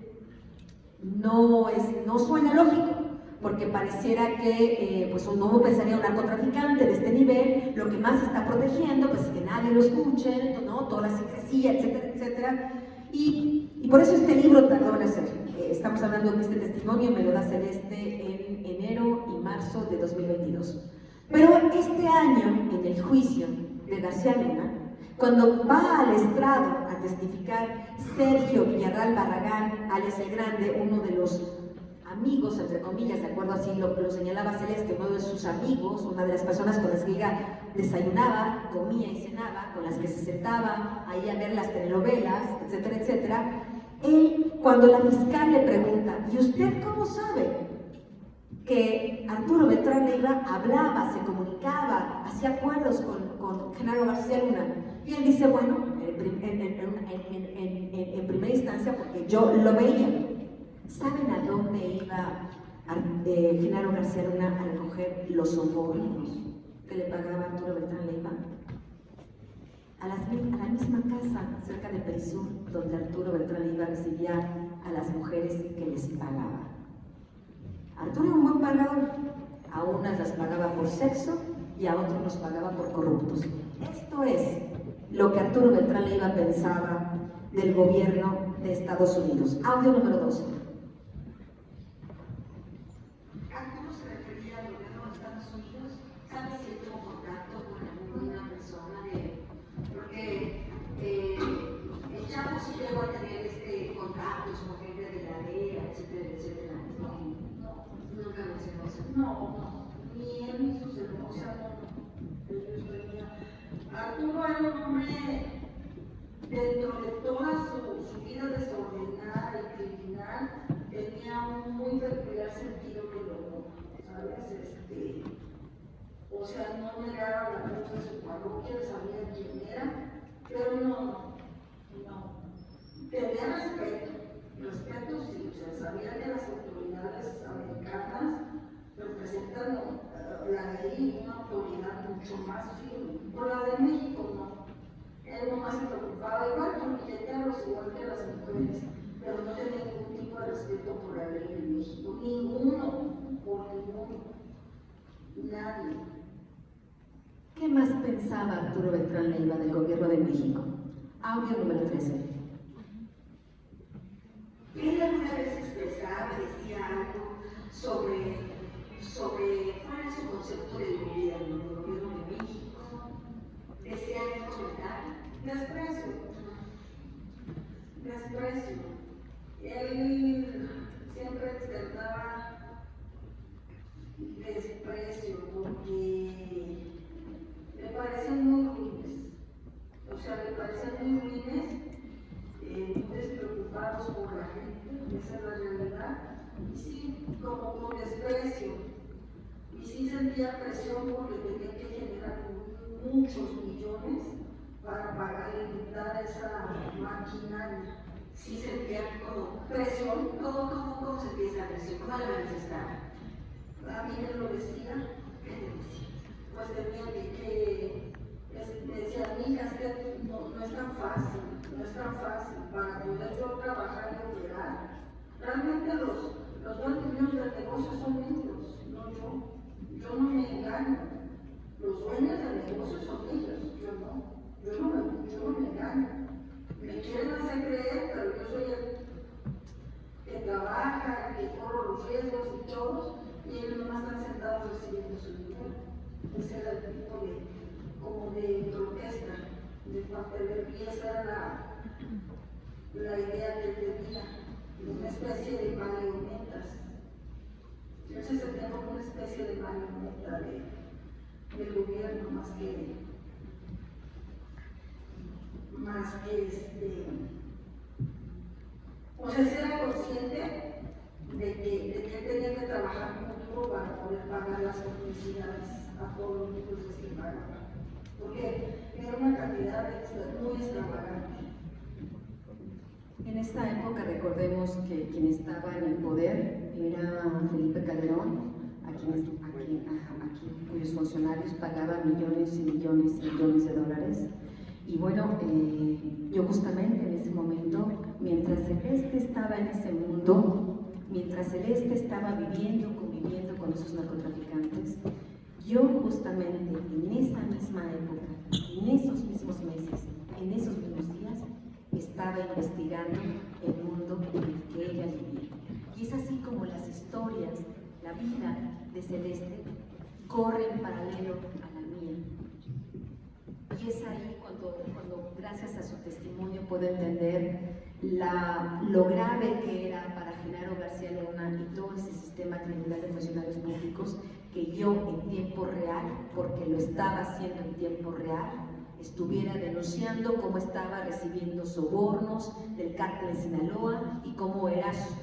no suena lógico, porque pareciera que pues uno pensaría un narcotraficante de este nivel, lo que más está protegiendo pues es que nadie lo escuche, ¿no? Toda la secrecía, etcétera, etcétera. Y por eso este libro tardó en hacer. Estamos hablando de este testimonio, me lo da Celeste en enero y marzo de 2022. Pero este año, en el juicio de García Luna, cuando va al estrado a testificar Sergio Villarreal Barragán, alias El Grande, uno de los amigos, entre comillas, de acuerdo así lo señalaba Celeste, uno de sus amigos, una de las personas con las que ella desayunaba, comía y cenaba, con las que se sentaba ahí a ver las telenovelas, etcétera, etcétera. Él, cuando la fiscal le pregunta, ¿y usted cómo sabe que Arturo Beltrán Leiva hablaba, se comunicaba, hacía acuerdos con Genaro García Luna? Y él dice, bueno, en primera instancia, porque yo lo veía. ¿Saben a dónde iba Genaro García Luna a recoger los sobornos que le pagaba Arturo Beltrán Leiva? A la misma casa cerca de Perisur, donde Arturo Beltrán Leiva recibía a las mujeres que les pagaba. Arturo era un buen pagador, a unas las pagaba por sexo y a otros los pagaba por corruptos. Esto es lo que Arturo Beltrán Leiva pensaba del gobierno de Estados Unidos. Audio número 12. Arturo se refería al gobierno de Estados Unidos. ¿Sabe si él tuvo contacto con alguna persona porque el Chapo sí llegó a tener contactos con gente de la DEA, etcétera, etcétera? No, nunca mencionó eso. No, ni él ni sus hermanos, o sea, Arturo era un hombre, dentro de toda su vida desordenada y criminal, tenía un muy peculiar sentido del humor, ¿sabes? O sea, no negaba la luz de su parroquia, sabía quién era, pero no. Tenía respeto sí, o sea, sabía que las autoridades americanas representan la ley y una autoridad mucho más firme. Por la de México no. Él nomás se preocupaba igual con billeteros, igual que las mujeres, pero no tenía ningún tipo de respeto por la ley de México. Ninguno, por ninguno. Nadie. ¿Qué más pensaba Arturo Beltrán Leiva del gobierno de México? Audio número 13. Él alguna vez expresaba, decía algo sobre cuál es su concepto del gobierno de México. Decía en un comentario, desprecio. Él siempre externaba desprecio porque le parecían muy ruines. O sea, le parecían muy ruines, muy despreocupados por la gente, esa es la realidad. Y sí, como con desprecio. Y sí sentía presión porque tenía que generar muchos millones para pagar y quitar esa maquinaria. Sí sentía como presión. ¿Cómo se empieza la presión? ¿Cómo la manifestaba? A mí me lo decía, ¿qué me decía? Pues tenía que me decía, mija, es que no es tan fácil, para poder yo trabajar y operar. Realmente los dueños del negocio son ellos, no yo. Yo no me engaño. Los dueños del negocio son ellos, yo no me engaño. Me quieren hacer creer, pero yo soy el que trabaja, el que corre los riesgos y todos, y ellos nomás están sentados recibiendo su dinero. Ese era el tipo de protesta de parte de él, y esa era la idea que tenía, de una especie de marionetas. Yo se sentía como una especie de marioneta del gobierno, más que o sea, se era consciente de que tenía que trabajar muy duro para poder pagar las complicidades a todos los recursos que pagaban, porque era una cantidad muy extravagante. En esta época recordemos que quien estaba en el poder era Felipe Calderón, cuyos funcionarios pagaban millones y millones y millones de dólares. Y bueno, yo justamente en ese momento, mientras el Este estaba en ese mundo, mientras el Este estaba conviviendo con esos narcotraficantes, yo justamente en esa misma época, en esos mismos meses, en esos mismos días, estaba investigando el mundo en el que ella vivía. Y es así como las historias, la vida de Celeste corre en paralelo a la mía. Y es ahí cuando gracias a su testimonio puedo entender lo grave que era para Genaro García Luna y todo ese sistema criminal de funcionarios públicos, que yo en tiempo real, porque lo estaba haciendo en tiempo real, estuviera denunciando cómo estaba recibiendo sobornos del cártel de Sinaloa y cómo era su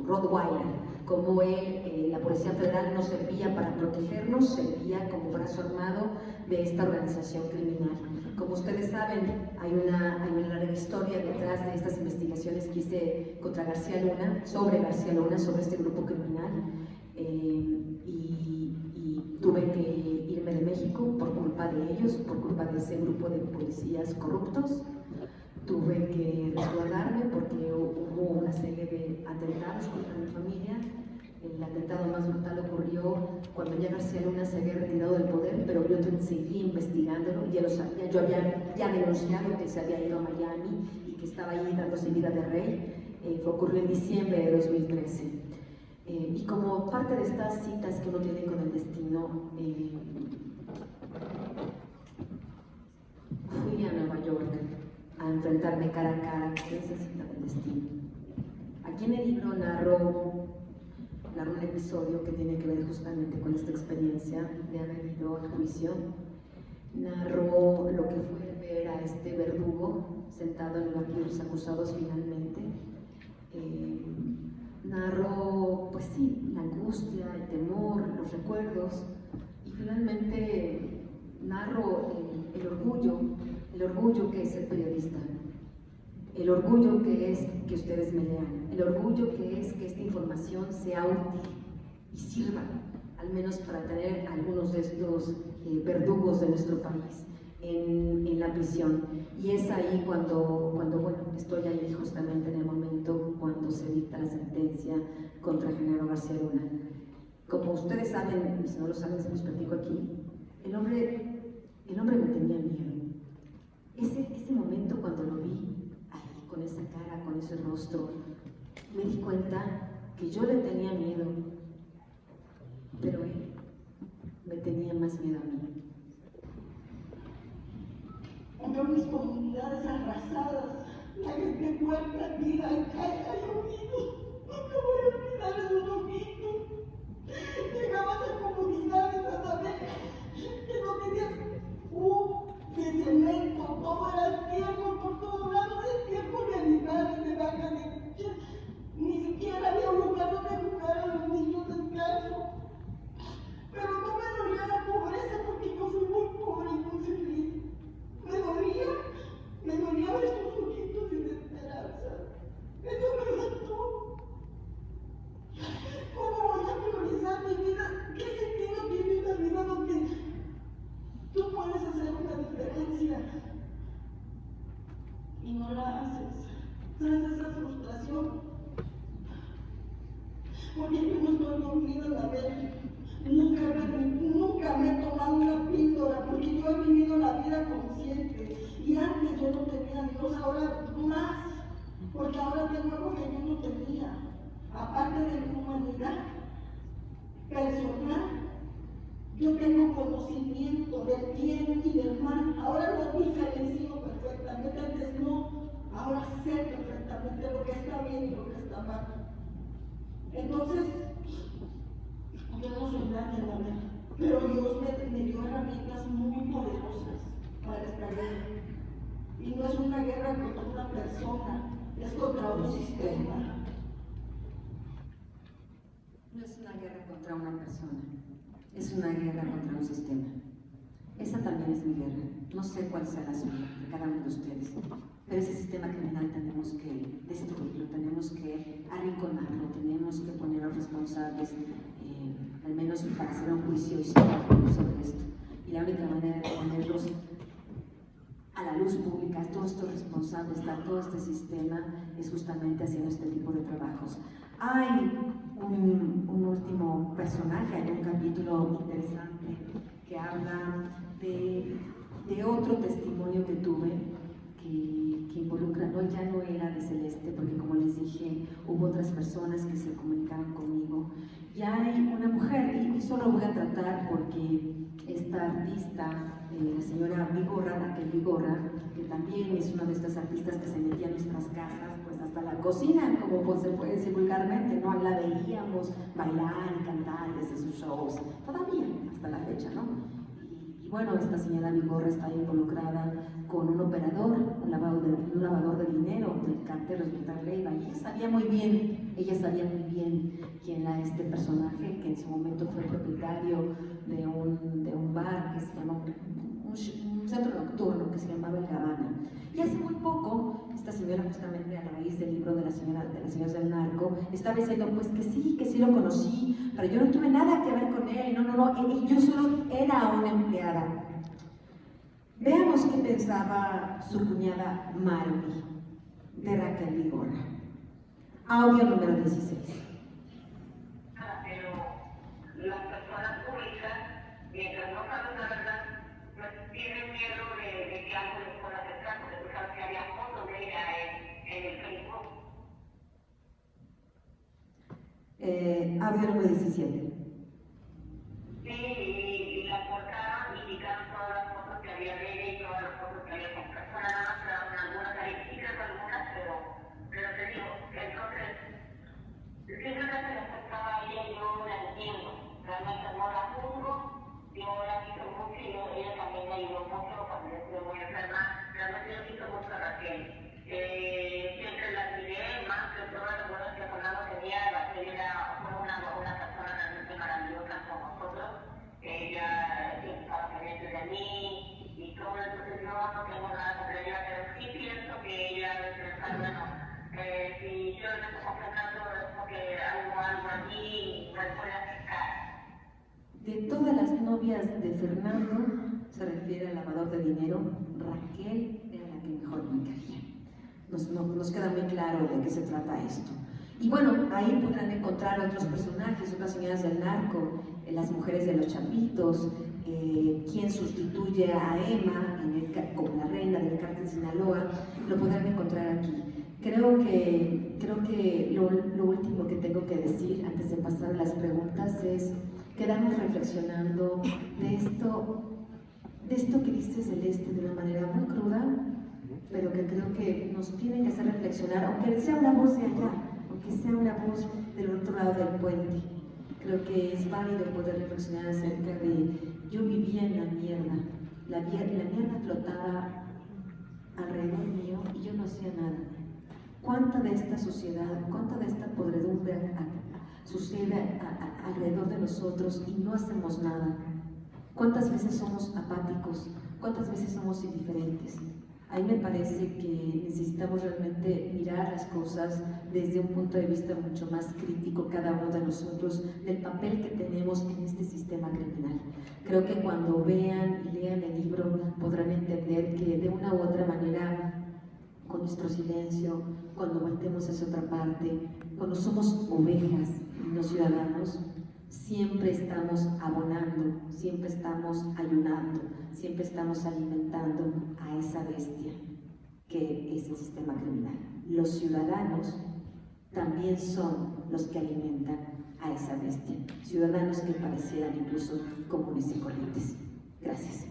Rottweiler, cómo la Policía Federal no servía para protegernos, servía como brazo armado de esta organización criminal. Como ustedes saben, hay una larga historia detrás de estas investigaciones que hice contra García Luna, sobre este grupo criminal, y tuve que irme de México por culpa de ellos, por culpa de ese grupo de policías corruptos. Tuve que resguardarme porque hubo una serie de atentados contra mi familia, El atentado más brutal ocurrió cuando ya García Luna se había retirado del poder, pero yo seguí investigándolo, ya lo sabía, yo había ya denunciado que se había ido a Miami y que estaba ahí dándose vida de rey. Ocurrió en diciembre de 2013. Y como parte de estas citas que uno tiene con el destino, fui a Nueva York a enfrentarme cara a cara con esa cita del destino. Aquí en el libro narro un episodio que tiene que ver justamente con esta experiencia de haber ido al juicio. Narro lo que fue ver a este verdugo sentado en el banquillo de los acusados finalmente. Narro, pues sí, la angustia, el temor, los recuerdos, y finalmente narro el orgullo que es el periodista, el orgullo que es que ustedes me lean, el orgullo que es que esta información sea útil y sirva, al menos para tener algunos de estos verdugos de nuestro país en la prisión. Y es ahí cuando bueno, estoy ahí justamente en el momento cuando se dicta la sentencia contra Genaro García Luna. Como ustedes saben, y si no lo saben se los platico aquí, el hombre me tenía miedo. Ese momento cuando lo vi ahí, con esa cara, con ese rostro, me di cuenta que yo le tenía miedo, pero él me tenía más miedo a mí. Cuando mis comunidades arrasadas, la gente muerta, vida y caída llovido, nunca voy a olvidar esos ojitos. Llegaba a las comunidades a saber que no tenían de cemento, todo era estiércol por todos lados, estiércol de animales, de vacas, de leche. Ni siquiera había un lugar donde jugar a los niños descalzos. Pero no me dolía la pobreza porque yo soy muy pobre y muy feliz. Me dolía ver sus ojitos sin esperanza. Eso me mató. ¿Cómo voy a priorizar mi vida? ¿Qué sentido tiene una vida donde tú puedes hacer una diferencia y no la haces? ¿Sabes esa frustración? Porque yo no estoy dormida en la vez. Nunca me he tomado una píldora, porque yo he vivido la vida consciente. Y antes yo no tenía Dios, ahora más, porque ahora tengo algo que yo no tenía. Aparte de mi humanidad personal, yo tengo conocimiento del bien y del mal. Ahora lo diferencio perfectamente, antes no. Ahora sé perfectamente lo que está bien y lo que está mal. Entonces, yo no soy nadie, la verdad, pero Dios me dio herramientas muy poderosas para esta guerra. Y no es una guerra contra una persona, es contra un sistema. No es una guerra contra una persona, es una guerra contra un sistema. Esa también es mi guerra. No sé cuál sea la suya de cada uno de ustedes, pero ese sistema criminal tenemos que destruirlo, tenemos que arrinconarlo, tenemos que poner a los responsables, al menos para hacer un juicio histórico sobre esto. Y la única manera de ponerlos a la luz pública, todos estos responsables, todo este sistema, es justamente haciendo este tipo de trabajos. Hay un último personaje, hay un capítulo interesante que habla de otro testimonio que tuve que involucra, ya no era de Celeste, porque como les dije, hubo otras personas que se comunicaron conmigo. Y hay una mujer, y solo voy a tratar porque esta artista, la señora Vigorra, Raquel Vigorra, que también es una de estas artistas que se metía en nuestras casas, pues hasta la cocina, como pues se puede decir vulgarmente, ¿no? La veíamos bailar y cantar desde sus shows, todavía, hasta la fecha, ¿no? Y bueno, esta señora Vigorra está involucrada con un operador, un lavador de dinero del cártel Hospital Leiva, y ella sabía muy bien quién era este personaje, que en su momento fue propietario de un bar que se llama un centro nocturno que se llamaba El Habana. Y hace muy poco, esta señora, justamente a raíz del libro de las señoras del narco, estaba diciendo pues que sí lo conocí, pero yo no tuve nada que ver con él, no, yo solo era una empleada. Veamos qué pensaba su cuñada Marby de Raquel Vigorra. Audio número 16. las personas públicas, mientras no saben la verdad, pues tienen miedo de que algo les pueda afectar, porque tú sabes que había fotos de ella en el Facebook. Audio número 17. Sí, y la cortaron y quitaron todas las fotos que había de ella y todas las fotos que había con personas, nada más quedaron algunas ahí, quizás algunas, pero te digo, entonces, simplemente le afectaba a ella, yo la entiendo, realmente no la juzgo, yo la quiso mucho y ella también me ayudó mucho cuando yo estuve muy enferma, realmente yo quiso mucho a Raquel. Siempre la admiré más que todas las buenas que Fernando tenía. Raquel fue una persona realmente maravillosa con nosotros. Ella siempre estaba pendiente de mí y todo, entonces yo no tengo nada contra ella, pero sí pienso que ella debe pensar, bueno, si yo no estoy Fernando es porque algo allí me puede afectar. De todas las novias de Fernando, se refiere al lavador de dinero, Raquel era la que mejor me caía. Nos queda muy claro de qué se trata esto. Y bueno, ahí podrán encontrar otros personajes, otras señoras del narco, las mujeres de los Chapitos, quien sustituye a Emma como la reina del cártel Sinaloa, lo podrán encontrar aquí. Creo que lo último que tengo que decir antes de pasar a las preguntas es quedarnos reflexionando de esto que dice Celeste de una manera muy cruda, pero que creo que nos tiene que hacer reflexionar, aunque sea una voz de allá, aunque sea una voz del otro lado del puente. Creo que es válido poder reflexionar acerca de yo vivía en la mierda flotaba alrededor mío y yo no hacía nada. ¿Cuánta de esta sociedad, cuánta de esta podredumbre sucede alrededor de nosotros y no hacemos nada? ¿Cuántas veces somos apáticos? ¿Cuántas veces somos indiferentes? A mí me parece que necesitamos realmente mirar las cosas desde un punto de vista mucho más crítico cada uno de nosotros del papel que tenemos en este sistema criminal. Creo que cuando vean y lean el libro podrán entender que de una u otra manera, con nuestro silencio, cuando voltemos hacia otra parte, cuando somos ovejas y no ciudadanos, siempre estamos abonando, siempre estamos ayunando, siempre estamos alimentando a esa bestia que es el sistema criminal. Los ciudadanos también son los que alimentan a esa bestia, ciudadanos que parecieran incluso comunes y corrientes. Gracias.